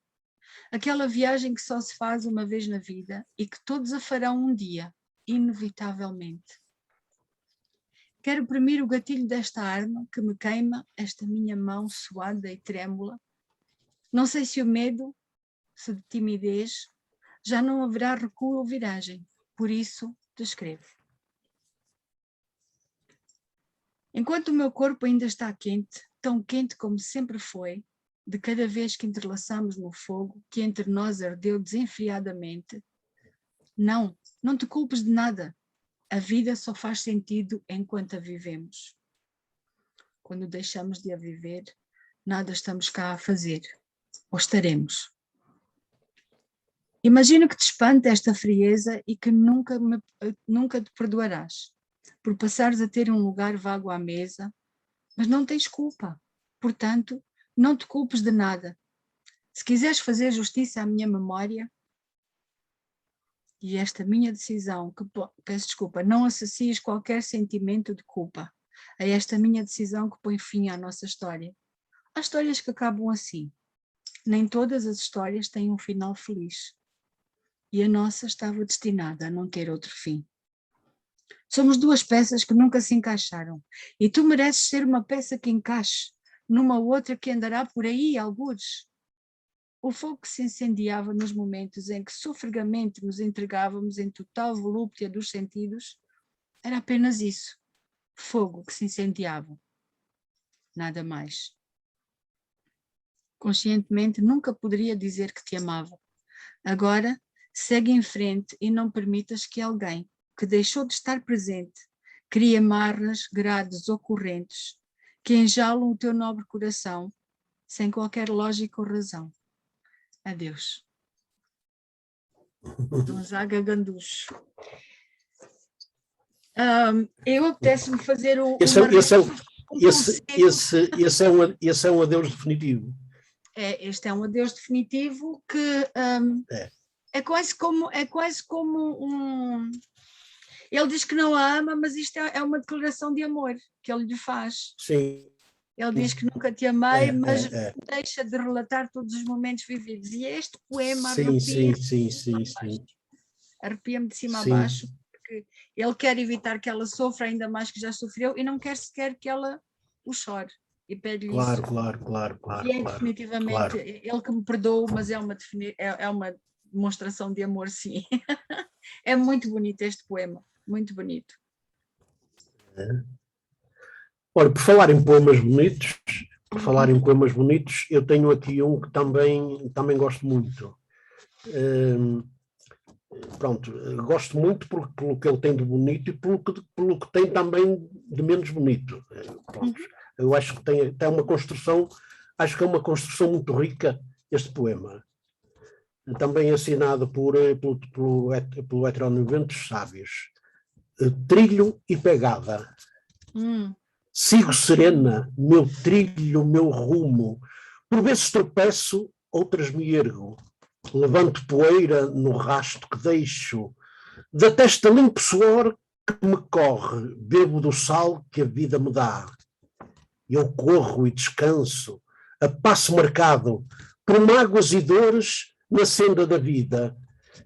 Aquela viagem que só se faz uma vez na vida e que todos a farão um dia, inevitavelmente. Quero premir o gatilho desta arma que me queima esta minha mão suada e trêmula. Não sei se o medo, se de timidez, já não haverá recuo ou viragem. Por isso te escrevo. Enquanto o meu corpo ainda está quente, tão quente como sempre foi, de cada vez que entrelaçamos no fogo que entre nós ardeu desenfreadamente, não te culpes de nada. A vida só faz sentido enquanto a vivemos. Quando deixamos de a viver, nada estamos cá a fazer. Ou estaremos. Imagino que te espanta esta frieza e que nunca te perdoarás por passares a ter um lugar vago à mesa, mas não tens culpa. Portanto, não te culpes de nada. Se quiseres fazer justiça à minha memória, e esta minha decisão, peço desculpa, não associes qualquer sentimento de culpa a esta minha decisão que põe fim à nossa história. Há histórias que acabam assim. Nem todas as histórias têm um final feliz. E a nossa estava destinada a não ter outro fim. Somos duas peças que nunca se encaixaram. E tu mereces ser uma peça que encaixe numa outra que andará por aí, algures. O fogo que se incendiava nos momentos em que sofregamente nos entregávamos em total volúpia dos sentidos, era apenas isso. Fogo que se incendiava. Nada mais. Conscientemente nunca poderia dizer que te amava. Agora, segue em frente e não permitas que alguém que deixou de estar presente crie amarras, grades ou correntes que enjalam o teu nobre coração sem qualquer lógica ou razão. Adeus. Gonzaga Ganducho. Eu apetece-me fazer esse é um adeus definitivo. Este é um adeus definitivo que é quase como um... Ele diz que não a ama, mas isto é uma declaração de amor que ele lhe faz. Sim. Ele diz que nunca te amei, mas deixa de relatar todos os momentos vividos. E este poema arrepia-me de cima a baixo, porque ele quer evitar que ela sofra ainda mais que já sofreu e não quer sequer que ela o chore. E pede-lhe isso. Claro. E é definitivamente ele que me perdoa, mas é uma demonstração de amor, sim. É muito bonito este poema, muito bonito. Olha, por falar em poemas bonitos, eu tenho aqui um que também gosto muito. Gosto muito pelo que ele tem de bonito e pelo que tem também de menos bonito. Eu acho que tem uma construção, acho que é uma construção muito rica este poema. Também assinado pelo heterónimo Ventos Sábios. Trilho e pegada. Sigo serena, meu trilho, meu rumo. Por vezes tropeço, outras me ergo. levanto poeira no rasto que deixo, da testa limpo suor que me corre, bebo do sal que a vida me dá. Eu corro e descanso, a passo marcado, por mágoas e dores na senda da vida.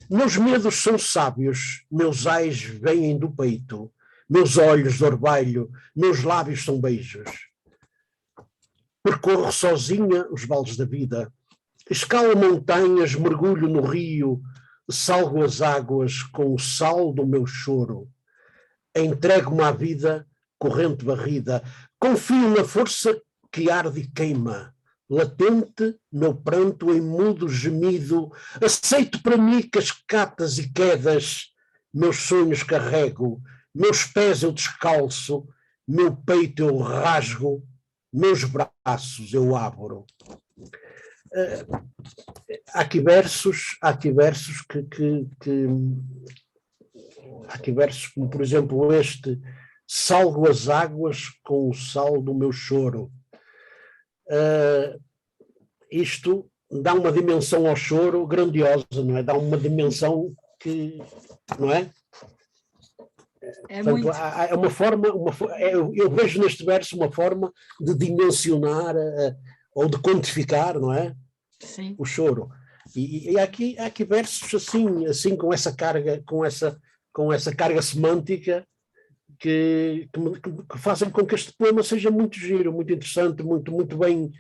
Meus medos são sábios, meus ais vêm do peito, meus olhos de orvalho, meus lábios são beijos. Percorro sozinha os vales da vida, escalo montanhas, mergulho no rio, salgo as águas com o sal do meu choro. Entrego-me à vida, corrente barrida, confio na força que arde e queima, latente, meu pranto em mudo gemido, aceito para mim cascatas e quedas, meus sonhos carrego, meus pés eu descalço, meu peito eu rasgo, meus braços eu abro. Há aqui versos como, por exemplo, este: salgo as águas com o sal do meu choro. Isto dá uma dimensão ao choro grandiosa, não é? Dá uma dimensão que, não é? Portanto, é uma forma, eu vejo neste verso uma forma de dimensionar ou de quantificar, não é? Sim. O choro. E há aqui versos assim com essa carga semântica que fazem com que este poema seja muito giro, muito interessante, muito bem.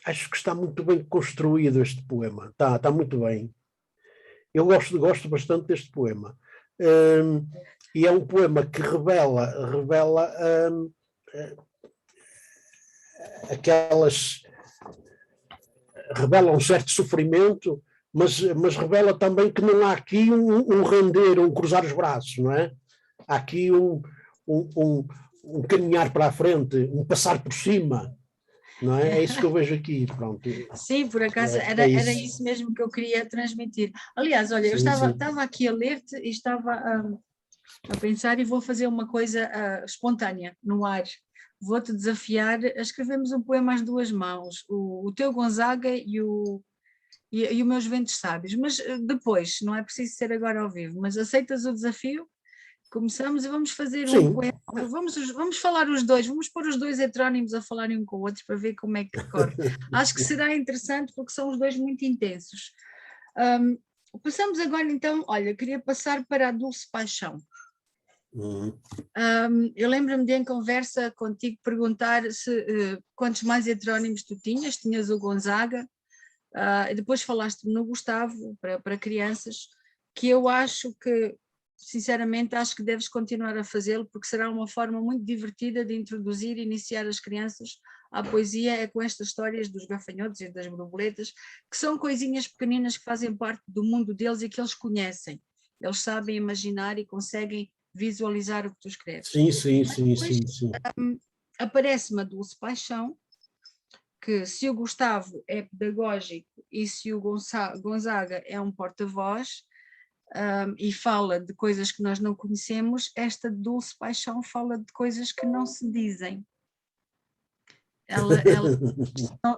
Acho que está muito bem construído este poema. Está muito bem. Eu gosto bastante deste poema. E é um poema que revela revela um certo sofrimento, mas revela também que não há aqui um render, um cruzar os braços, não é? Há aqui um caminhar para a frente, um passar por cima, não é? É isso que eu vejo aqui, pronto. Sim, por acaso era isso mesmo que eu queria transmitir. Aliás, olha, eu estava aqui a ler-te e estava a pensar, e vou fazer uma coisa espontânea, no ar. Vou-te desafiar a escrevermos um poema às duas mãos, o teu Gonzaga e o Meus Ventos Sábios, mas depois, não é preciso ser agora ao vivo, mas aceitas o desafio? Começamos e vamos fazer um poema, vamos falar os dois, vamos pôr os dois heterónimos a falarem um com o outro para ver como é que corre. Acho que será interessante porque são os dois muito intensos. Passamos agora então, olha, queria passar para a Dulce Paixão. Eu lembro-me de em conversa contigo perguntar quantos mais heterónimos tu tinhas o Gonzaga, e depois falaste-me no Gustavo para crianças, que eu acho que, sinceramente, acho que deves continuar a fazê-lo, porque será uma forma muito divertida de introduzir e iniciar as crianças à poesia, é com estas histórias dos gafanhotos e das borboletas, que são coisinhas pequeninas que fazem parte do mundo deles e que eles conhecem. Eles sabem imaginar e conseguem visualizar o que tu escreves. Sim. Aparece-me a Dulce Paixão, que se o Gustavo é pedagógico e se o Gonzaga é um porta-voz, e fala de coisas que nós não conhecemos, esta Dulce Paixão fala de coisas que não se dizem.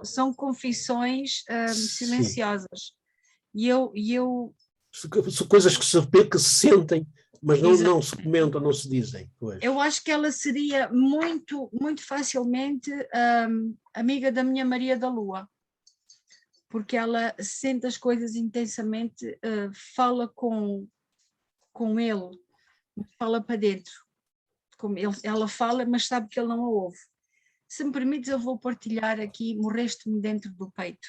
São confissões silenciosas. E eu são coisas que se sentem, mas não se comentam, não se dizem. Pois. Eu acho que ela seria muito facilmente amiga da minha Maria da Lua, porque ela sente as coisas intensamente, fala com ele, fala para dentro. Ela fala, mas sabe que ele não a ouve. Se me permites, eu vou partilhar aqui Morreste-me Dentro do Peito.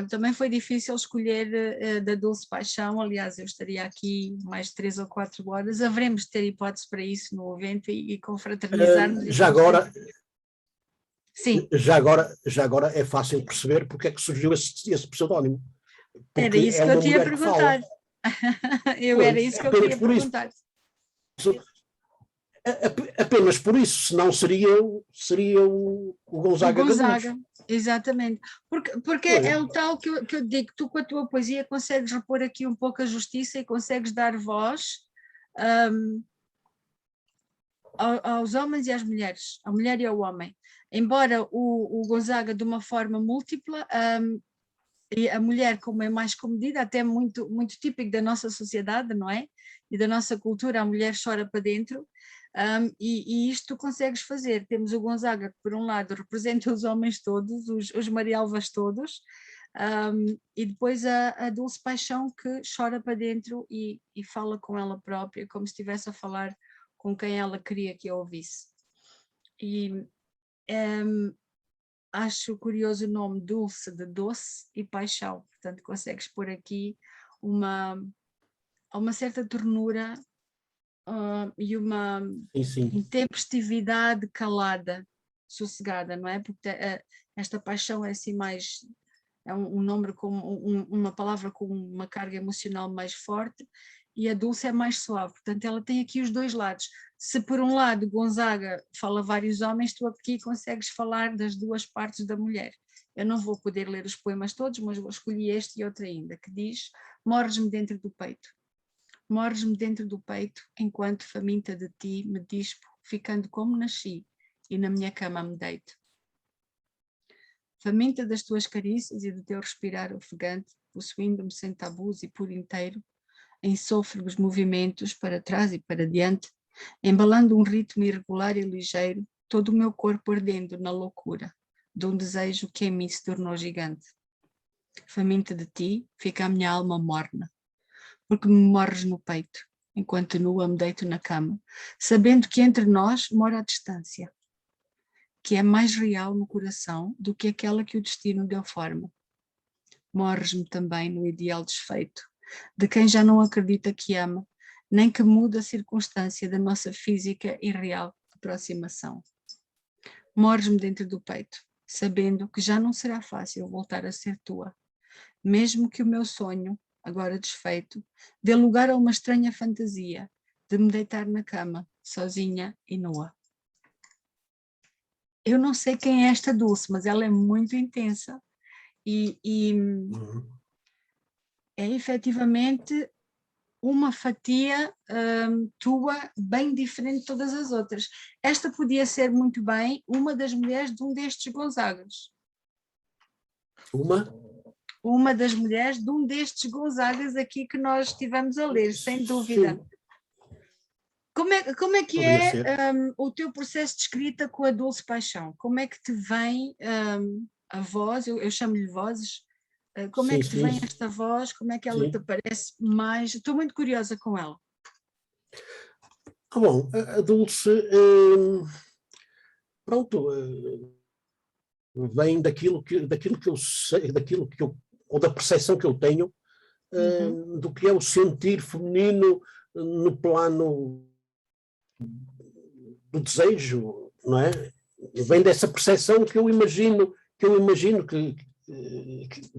Também foi difícil escolher da Dulce Paixão, aliás, eu estaria aqui mais 3 ou 4 horas, haveremos de ter hipótese para isso no evento e confraternizarmos. Já agora, sim. Já agora é fácil perceber porque é que surgiu esse pseudónimo. Era isso que eu te ia perguntar. Era isso que eu queria perguntar. Apenas por isso, senão seria o Gonzaga. O Gonzaga, exatamente. Porque é o tal que eu digo, tu com a tua poesia consegues repor aqui um pouco a justiça e consegues dar voz aos homens e às mulheres, à mulher e ao homem. Embora o Gonzaga, de uma forma múltipla, E a mulher, como é mais comedida, até muito, muito típico da nossa sociedade, não é? E da nossa cultura, a mulher chora para dentro, e isto tu consegues fazer. Temos o Gonzaga, que por um lado representa os homens todos, os Marialvas todos, e depois a Dulce Paixão, que chora para dentro e fala com ela própria, como se estivesse a falar com quem ela queria que a ouvisse. E acho curioso o nome Dulce, de doce, e paixão, portanto consegues pôr aqui uma certa ternura e uma sim. intempestividade calada, sossegada, não é? Porque esta paixão é assim mais, é um nome com uma palavra com uma carga emocional mais forte, e a Dulce é mais suave, portanto ela tem aqui os dois lados. Se por um lado Gonzaga fala vários homens, tu aqui consegues falar das duas partes da mulher. Eu não vou poder ler os poemas todos, mas vou escolher este e outro ainda, que diz: morres-me dentro do peito. Morres-me dentro do peito, enquanto faminta de ti me dispo, ficando como nasci, e na minha cama me deito. Faminta das tuas carícias e do teu respirar ofegante, possuindo-me sem tabus e por inteiro, em sôfregos movimentos para trás e para diante, embalando um ritmo irregular e ligeiro, todo o meu corpo ardendo na loucura de um desejo que em mim se tornou gigante. Faminta de ti, fica a minha alma morna, porque me morres no peito, enquanto nua me deito na cama, sabendo que entre nós mora a distância, que é mais real no coração do que aquela que o destino deu forma. Morres-me também no ideal desfeito, de quem já não acredita que ama, nem que muda a circunstância da nossa física e real aproximação. Morres-me dentro do peito, sabendo que já não será fácil voltar a ser tua, mesmo que o meu sonho, agora desfeito, dê lugar a uma estranha fantasia de me deitar na cama, sozinha e nua. Eu não sei quem é esta Dulce, mas ela é muito intensa e é efetivamente uma fatia tua bem diferente de todas as outras. Esta podia ser muito bem uma das mulheres de um destes Gonzagas. Uma das mulheres de um destes Gonzagas aqui que nós estivemos a ler, sem dúvida. Sim. Como é que é o teu processo de escrita com a Dulce Paixão? Como é que te vem a voz, eu chamo-lhe vozes, como é que te vem esta voz, como é que ela te parece mais? Estou muito curiosa com ela. Bom, a Dulce, pronto, vem daquilo que eu sei, ou da percepção que eu tenho do que é o sentir feminino no plano do desejo, não é? Vem dessa percepção que eu imagino que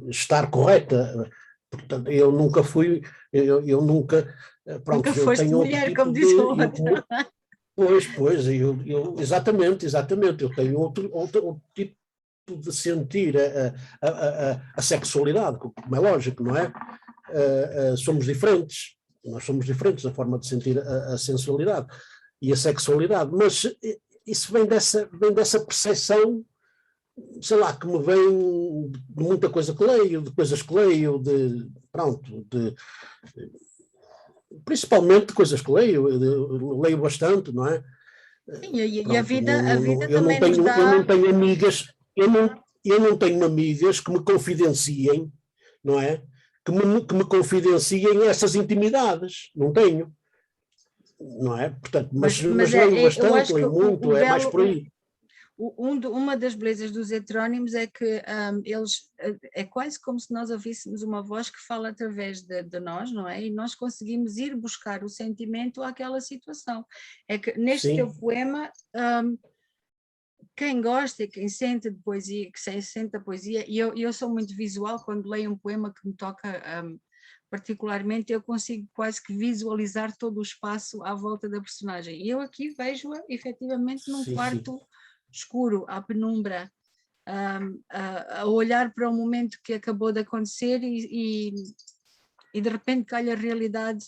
estar correta. Portanto, eu nunca fui, eu nunca, pronto, nunca foste eu tenho mulher, outro tipo como diz o outro. Pois, exatamente, eu tenho outro tipo de sentir a sexualidade, como é lógico, não é? Somos diferentes, nós somos diferentes na forma de sentir a sensualidade e a sexualidade, mas isso vem dessa percepção, sei lá, que me vem de muita coisa que leio, de coisas que leio, principalmente de coisas que leio bastante, não é? Sim, e a vida eu também não nos dá... Eu não tenho amigas, eu não tenho amigas que me confidenciem, não é? Que me confidenciem essas intimidades, não tenho. Não é? Portanto, mas leio bastante, leio muito, é mais por aí. Uma das belezas dos heterónimos é que eles, é quase como se nós ouvíssemos uma voz que fala através de nós, não é? E nós conseguimos ir buscar o sentimento àquela situação. É que neste teu poema, quem gosta e quem sente de poesia, que sente a poesia, e eu sou muito visual, quando leio um poema que me toca particularmente, eu consigo quase que visualizar todo o espaço à volta da personagem. E eu aqui vejo-a efetivamente num quarto escuro, à penumbra, a olhar para o momento que acabou de acontecer e de repente cai a realidade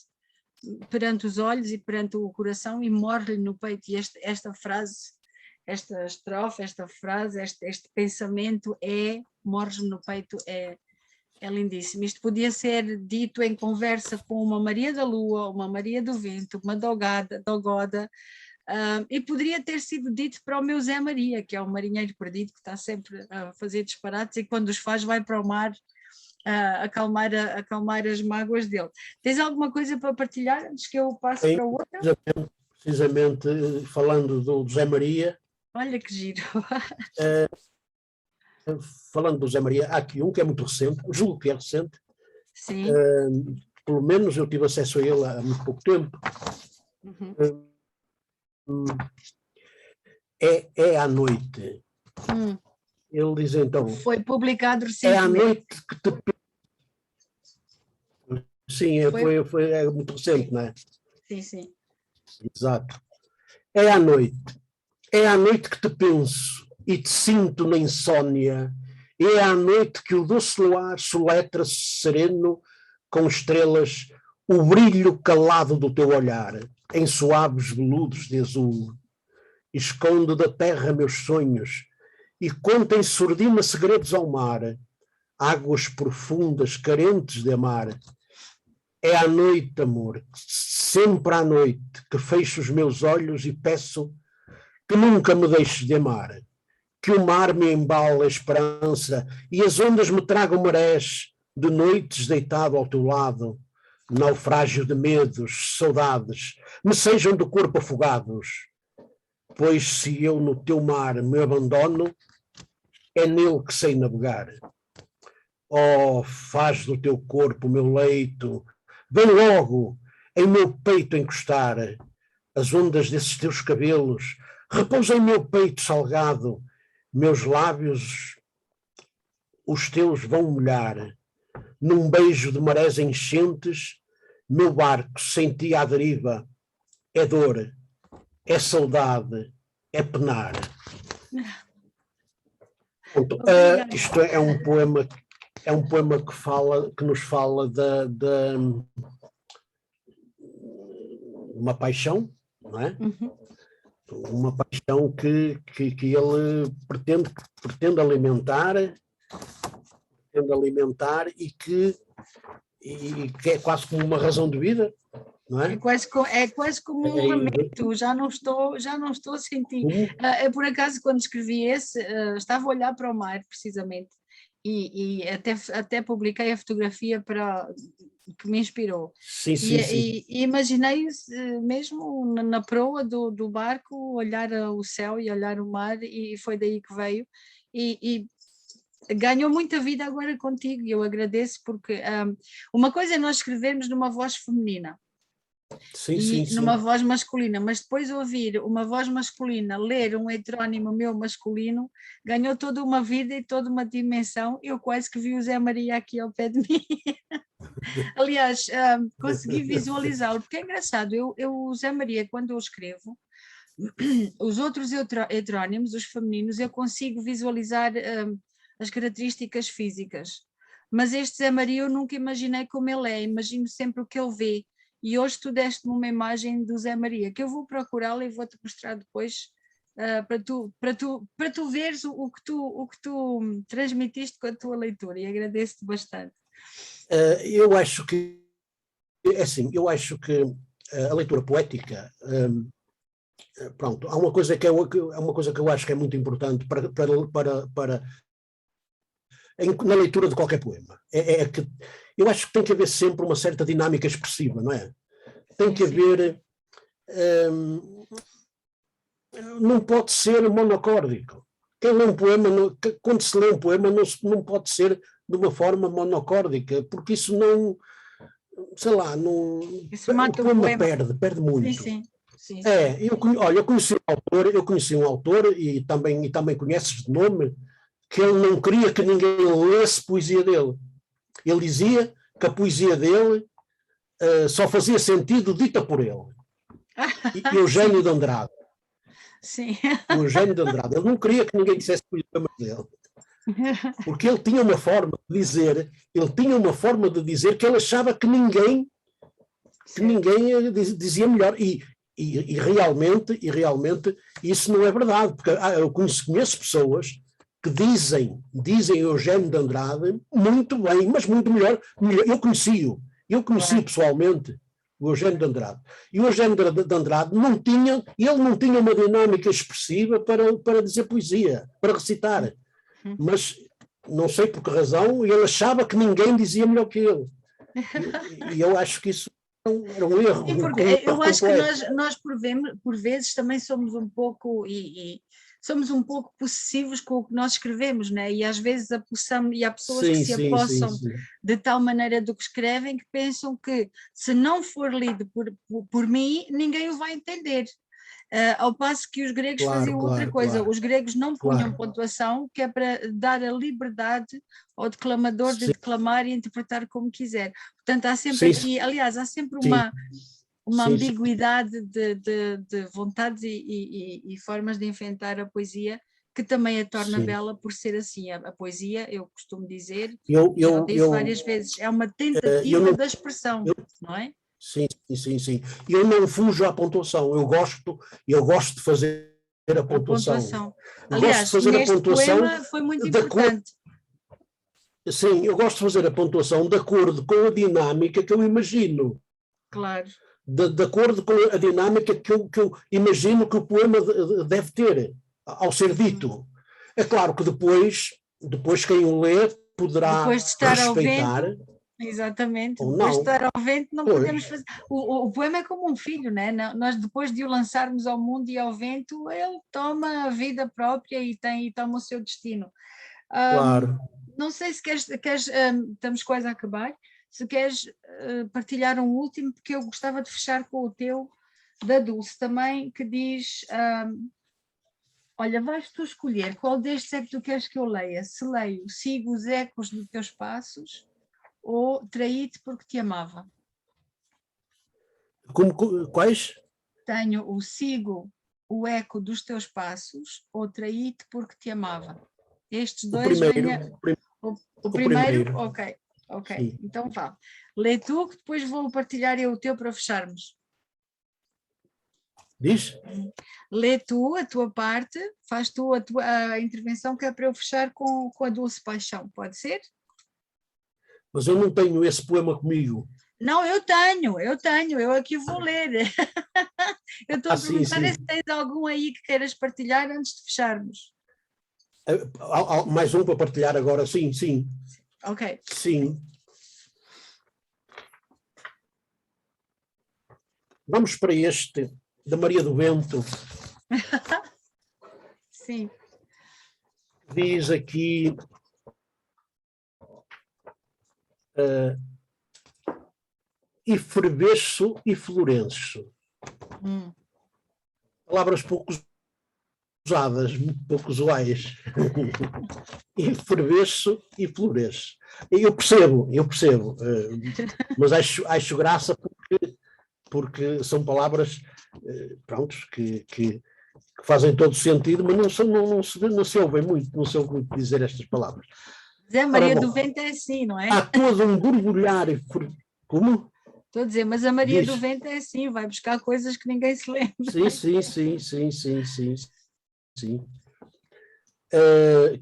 perante os olhos e perante o coração e morre-lhe no peito. E esta frase, esta estrofe, esta frase, este pensamento morres-me no peito, É lindíssimo. Isto podia ser dito em conversa com uma Maria da Lua, uma Maria do Vento, uma Dogoda, e poderia ter sido dito para o meu Zé Maria, que é um marinheiro perdido que está sempre a fazer disparates e quando os faz vai para o mar acalmar as mágoas dele. Tens alguma coisa para partilhar antes que eu passe para outra? Precisamente falando do Zé Maria. Olha que giro. Falando do Zé Maria, há aqui um que é muito recente, julgo que é recente. Sim. Pelo menos eu tive acesso a ele há muito pouco tempo. É à noite. Ele diz então... Foi publicado recentemente. É à noite que te... Sim, é muito recente, não é? Sim, sim. Exato. É à noite que te penso e te sinto na insônia, é à noite que o doce luar soletra sereno com estrelas o brilho calado do teu olhar, em suaves veludos de azul. Esconde da terra meus sonhos e conta em surdina segredos ao mar, águas profundas carentes de amar. É à noite, amor, sempre à noite, que fecho os meus olhos e peço que nunca me deixes de amar, que o mar me embale a esperança e as ondas me tragam marés de noites deitado ao teu lado, naufrágio de medos, saudades, me sejam do corpo afogados, pois se eu no teu mar me abandono, é nele que sei navegar. Oh, faz do teu corpo o meu leito, vem logo em meu peito encostar, as ondas desses teus cabelos repousam em meu peito salgado, meus lábios os teus vão molhar, num beijo de marés enchentes, meu barco sem ti à deriva, é dor, é saudade, é penar. Pronto, isto é um poema que nos fala de uma paixão, não é? Uma paixão que ele pretende alimentar e que é quase como uma razão de vida, não é? É quase como um lamento, já não estou a sentir. Eu, por acaso, quando escrevi esse, estava a olhar para o mar, precisamente, e até publiquei a fotografia que me inspirou. Sim. E imaginei mesmo na proa do barco, olhar o céu e olhar o mar, e foi daí que veio. E ganhou muita vida agora contigo, e eu agradeço, porque uma coisa é nós escrevermos numa voz feminina, numa voz masculina, mas depois ouvir uma voz masculina ler um heterónimo meu masculino, ganhou toda uma vida e toda uma dimensão. Eu quase que vi o Zé Maria aqui ao pé de mim. Aliás, consegui visualizá-lo, porque é engraçado, o Zé Maria, quando eu escrevo, os outros heterónimos, os femininos, eu consigo visualizar as características físicas, mas este Zé Maria eu nunca imaginei como ele é, imagino sempre o que ele vê, e hoje tu deste-me uma imagem do Zé Maria, que eu vou procurá-la e vou-te mostrar depois, para tu veres o que tu transmitiste com a tua leitura, e agradeço-te bastante. Eu acho que a leitura poética, pronto, há uma coisa que eu acho que é muito importante na leitura de qualquer poema, é que eu acho que tem que haver sempre uma certa dinâmica expressiva, não é? Tem que haver, não pode ser monocórdico. Quem lê um poema, quando se lê um poema, não pode ser de uma forma monocórdica, porque isso não, sei lá, não, o poema perde muito. Sim. Eu conheci um autor e também conheces de nome, que ele não queria que ninguém lesse poesia dele. Ele dizia que a poesia dele só fazia sentido dita por ele. E Eugênio de Andrade. Sim. Eugênio de Andrade. Ele não queria que ninguém dissesse poemas dele. Porque ele tinha uma forma de dizer que ele achava que ninguém dizia melhor. E realmente isso não é verdade, porque eu conheço pessoas que dizem Eugênio de Andrade muito bem, mas muito melhor. Eu conheci pessoalmente o Eugênio de Andrade. E o Eugênio de Andrade não tinha uma dinâmica expressiva para dizer poesia, para recitar. Mas não sei por que razão, ele achava que ninguém dizia melhor que ele. E eu acho que isso era um erro. Sim, porque eu acho que nós por vezes também somos um pouco somos um pouco possessivos com o que nós escrevemos, né? E às vezes apossamos, e há pessoas que se apossam de tal maneira do que escrevem que pensam que se não for lido por mim, ninguém o vai entender. Ao passo que os gregos faziam outra coisa, os gregos não punham pontuação, que é para dar a liberdade ao declamador de declamar e interpretar como quiser. Portanto, há sempre aqui, aliás, há sempre uma ambiguidade de vontades e formas de enfrentar a poesia, que também a torna bela por ser assim. A poesia, eu costumo dizer, já disse várias vezes, é uma tentativa da expressão, não é? Sim. Eu não fujo à pontuação, eu gosto de fazer a pontuação. Aliás, neste poema foi muito importante. Sim, eu gosto de fazer a pontuação de acordo com a dinâmica que eu imagino. Claro. De acordo com a dinâmica que eu imagino que o poema deve ter ao ser dito. É claro que depois quem o lê poderá depois de estar respeitar. Ao vento, exatamente, ou depois não. de estar ao vento não podemos fazer. O poema é como um filho, né? Nós depois de o lançarmos ao mundo e ao vento, ele toma a vida própria e toma o seu destino. Claro. Não sei se queres estamos quase a acabar, se queres partilhar um último, porque eu gostava de fechar com o teu, da Dulce também, que diz, olha, vais tu escolher qual destes é que tu queres que eu leia, se leio Sigo os ecos dos teus passos ou Traí-te porque te amava. Quais? Tenho o Sigo o eco dos teus passos ou Traí-te porque te amava. Estes dois o primeiro? Ok. Sim. Então vá. Lê tu, que depois vou partilhar eu o teu para fecharmos. Diz? Lê tu a tua parte, faz tu a intervenção, que é para eu fechar com a Dulce Paixão, pode ser? Mas eu não tenho esse poema comigo. Não, eu tenho, eu aqui vou ler. Eu estou a perguntar se tens algum aí que queiras partilhar antes de fecharmos. Mais um para partilhar agora, sim. Ok. Sim. Vamos para este, da Maria do Vento. Sim. Diz aqui... e ferveço e florenço. Palavras pouco usadas, muito pouco usuais. E ferveço e floresço. Eu percebo, mas acho graça porque são palavras que fazem todo sentido, mas não se ouvem muito, não se ouve muito dizer estas palavras. Zé Maria do Vento é assim, não é? Há todo um borbulhar e... Como? Estou a dizer, mas a Maria do Vento é assim, vai buscar coisas que ninguém se lembra. Sim.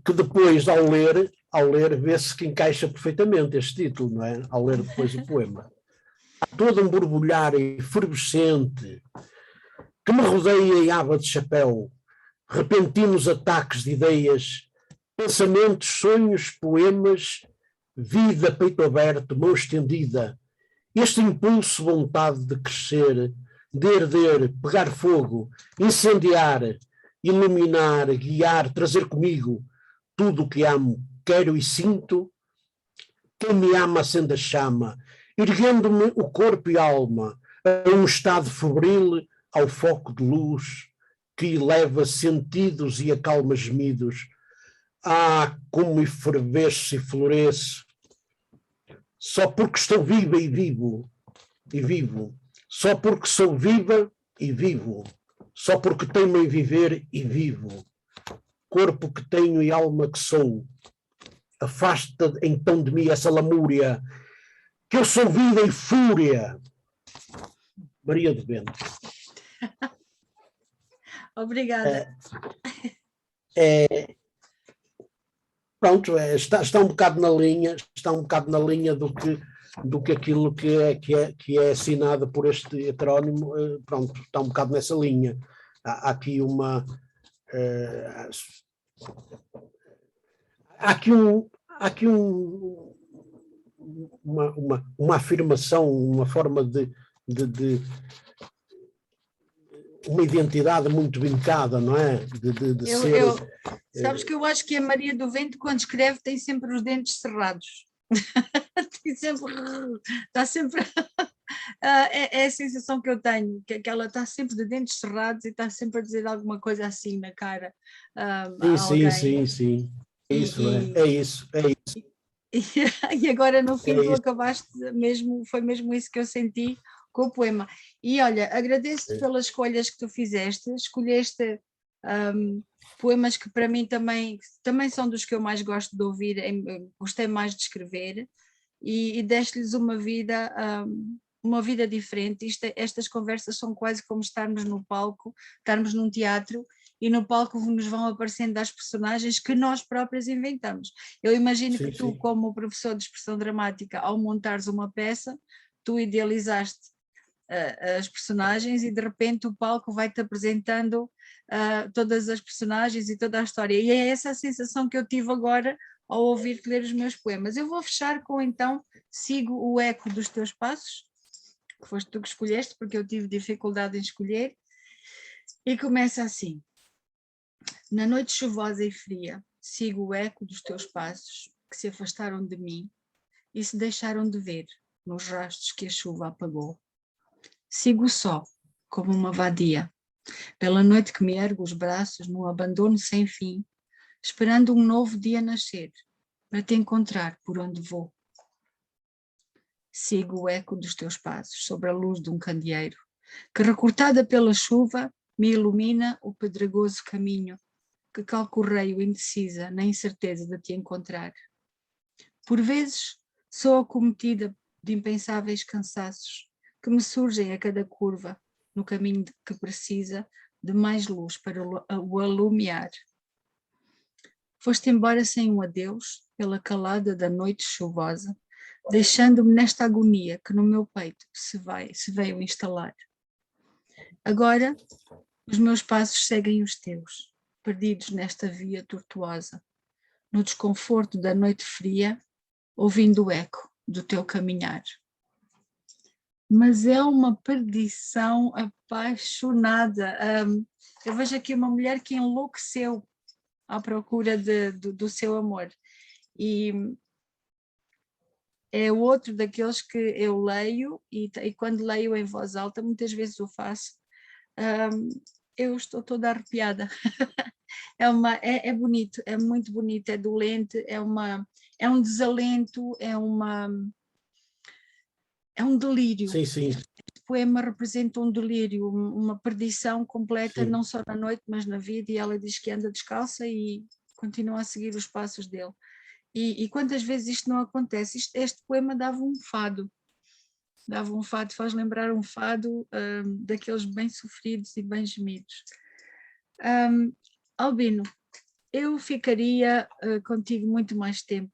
Que depois, ao ler vê-se que encaixa perfeitamente este título, não é? Ao ler depois o poema. Há todo um borbulhar efervescente que me rodeia em aba de chapéu, repentinos ataques de ideias, pensamentos, sonhos, poemas, vida, peito aberto, mão estendida, este impulso, vontade de crescer, de herder, pegar fogo, incendiar, iluminar, guiar, trazer comigo tudo o que amo, quero e sinto. Quem me ama acende a chama, erguendo-me o corpo e a alma a um estado febril, ao foco de luz que eleva sentidos e acalma gemidos. Ah, como efervesço e floresço, só porque estou viva e vivo, só porque sou viva e vivo, só porque tenho em viver e vivo, corpo que tenho e alma que sou, afasta então de mim essa lamúria, que eu sou vida e fúria. Maria do Vento. Obrigada. pronto, está um bocado na linha, do que aquilo que é assinado por este heterónimo, pronto, está um bocado nessa linha. Há aqui uma afirmação, uma forma de uma identidade muito vincada, não é? Sabes que eu acho que a Maria do Vento, quando escreve, tem sempre os dentes cerrados. Está sempre é a sensação que eu tenho, que ela está sempre de dentes cerrados e está sempre a dizer alguma coisa assim na cara a alguém. Sim. É isso. E agora no fim tu acabaste mesmo, foi mesmo isso que eu senti com o poema. E olha, agradeço-te pelas escolhas que tu fizeste, escolheste poemas que para mim também são dos que eu mais gosto de ouvir, gostei mais de escrever, e deste-lhes uma vida diferente. Estas conversas são quase como estarmos no palco, estarmos num teatro, e no palco nos vão aparecendo as personagens que nós próprios inventamos. Eu imagino que tu, como professor de expressão dramática, ao montares uma peça, tu idealizaste as personagens e de repente o palco vai-te apresentando todas as personagens e toda a história. E é essa a sensação que eu tive agora ao ouvir-te ler os meus poemas. Eu vou fechar com, então, Sigo o Eco dos Teus Passos, que foste tu que escolheste, porque eu tive dificuldade em escolher, e começa assim. Na noite chuvosa e fria, sigo o eco dos teus passos, que se afastaram de mim e se deixaram de ver nos rastros que a chuva apagou. Sigo só, como uma vadia, pela noite que me ergo os braços num abandono sem fim, esperando um novo dia nascer, para te encontrar por onde vou. Sigo o eco dos teus passos sobre a luz de um candeeiro, que recortada pela chuva me ilumina o pedregoso caminho, que calcorreio indecisa na incerteza de te encontrar. Por vezes sou acometida de impensáveis cansaços que me surgem a cada curva, no caminho que precisa de mais luz para o alumiar. Foste embora sem um adeus, pela calada da noite chuvosa, deixando-me nesta agonia que no meu peito se veio instalar. Agora os meus passos seguem os teus, perdidos nesta via tortuosa, no desconforto da noite fria, ouvindo o eco do teu caminhar. Mas é uma perdição apaixonada. Eu vejo aqui uma mulher que enlouqueceu à procura do seu amor. E é outro daqueles que eu leio, e quando leio em voz alta, muitas vezes o faço, eu estou toda arrepiada. É bonito, é muito bonito, é dolente, é um desalento, é um delírio. Sim. Este poema representa um delírio, uma perdição completa, Sim. não só na noite, mas na vida, e ela diz que anda descalça e continua a seguir os passos dele. E quantas vezes isto não acontece? Este poema dava um fado, faz lembrar um fado daqueles bem sofridos e bem gemidos. Albino, eu ficaria contigo muito mais tempo,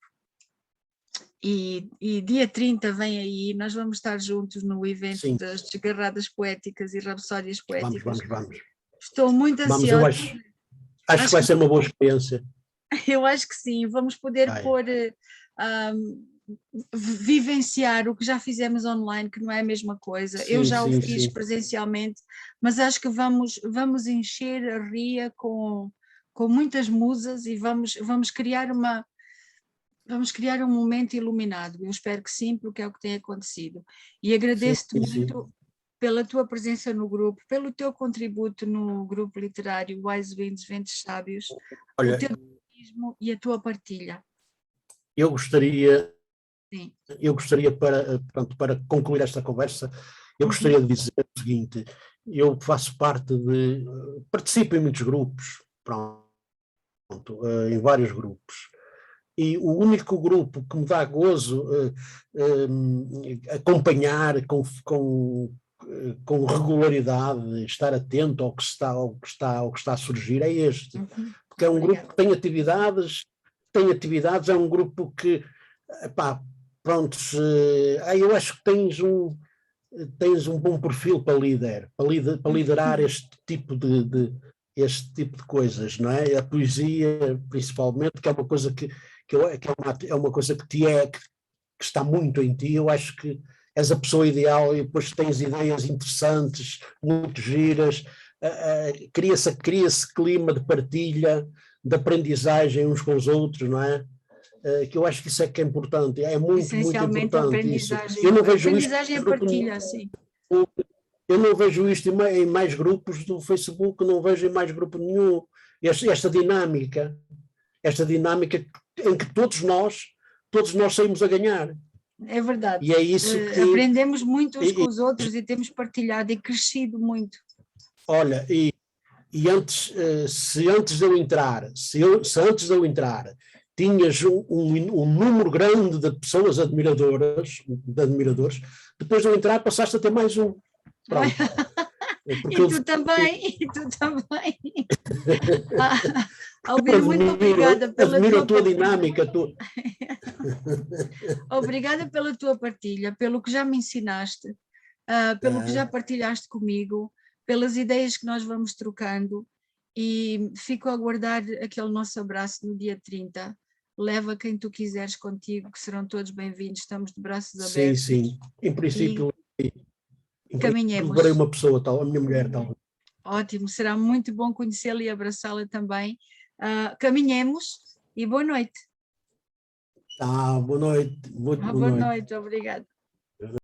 e dia 30 vem aí, nós vamos estar juntos no evento das Desgarradas Poéticas e Rapsódias Poéticas. Vamos. Estou muito ansiosa. Acho que vai ser uma boa experiência. Eu acho que sim, vamos poder vivenciar o que já fizemos online, que não é a mesma coisa. Eu já o fiz presencialmente, mas acho que vamos encher a ria com muitas musas e vamos criar um momento iluminado. Eu espero que sim, porque é o que tem acontecido. E agradeço-te muito pela tua presença no grupo, pelo teu contributo no grupo literário Wise Winds, Ventos Sábios, o teu dinamismo e a tua partilha. Eu gostaria para concluir esta conversa, eu gostaria de dizer o seguinte: eu faço participo em muitos grupos, em vários grupos, e o único grupo que me dá gozo acompanhar com regularidade, estar atento ao que está a surgir é este, porque é um grupo que tem atividades tem atividades, é um grupo que, pá, pronto, eu acho que tens um bom perfil para líder, para liderar este tipo de coisas, não é? A poesia, principalmente, que é uma coisa que é uma coisa que está muito em ti. Eu acho que és a pessoa ideal e depois tens ideias interessantes, muito giras, cria-se clima de partilha, de aprendizagem uns com os outros, não é? Que eu acho que isso é que é importante, é muito, muito Essencialmente importante isso. aprendizagem. Eu não vejo Aprendizagem isto é partilha, sim. eu não vejo isto em mais grupos do Facebook, não vejo em mais grupo nenhum. Esta dinâmica em que todos nós saímos a ganhar. É verdade. E é isso que... Aprendemos muito uns com os outros e temos partilhado e crescido muito. Olha, se antes de eu entrar, tinhas um número grande de pessoas admiradores, depois de eu entrar passaste a ter mais um. Pronto. E tu também. Albino, muito obrigada pela tua dinâmica. Obrigada pela tua partilha, pelo que já me ensinaste, pelo que já partilhaste comigo, pelas ideias que nós vamos trocando, e fico a aguardar aquele nosso abraço no dia 30. Leva quem tu quiseres contigo, que serão todos bem-vindos, estamos de braços abertos. Sim. Em princípio, caminhemos. levarei uma pessoa, tal, a minha mulher, tal. Ótimo, será muito bom conhecê-la e abraçá-la também. Caminhemos e boa noite. Boa noite. Boa noite, obrigada.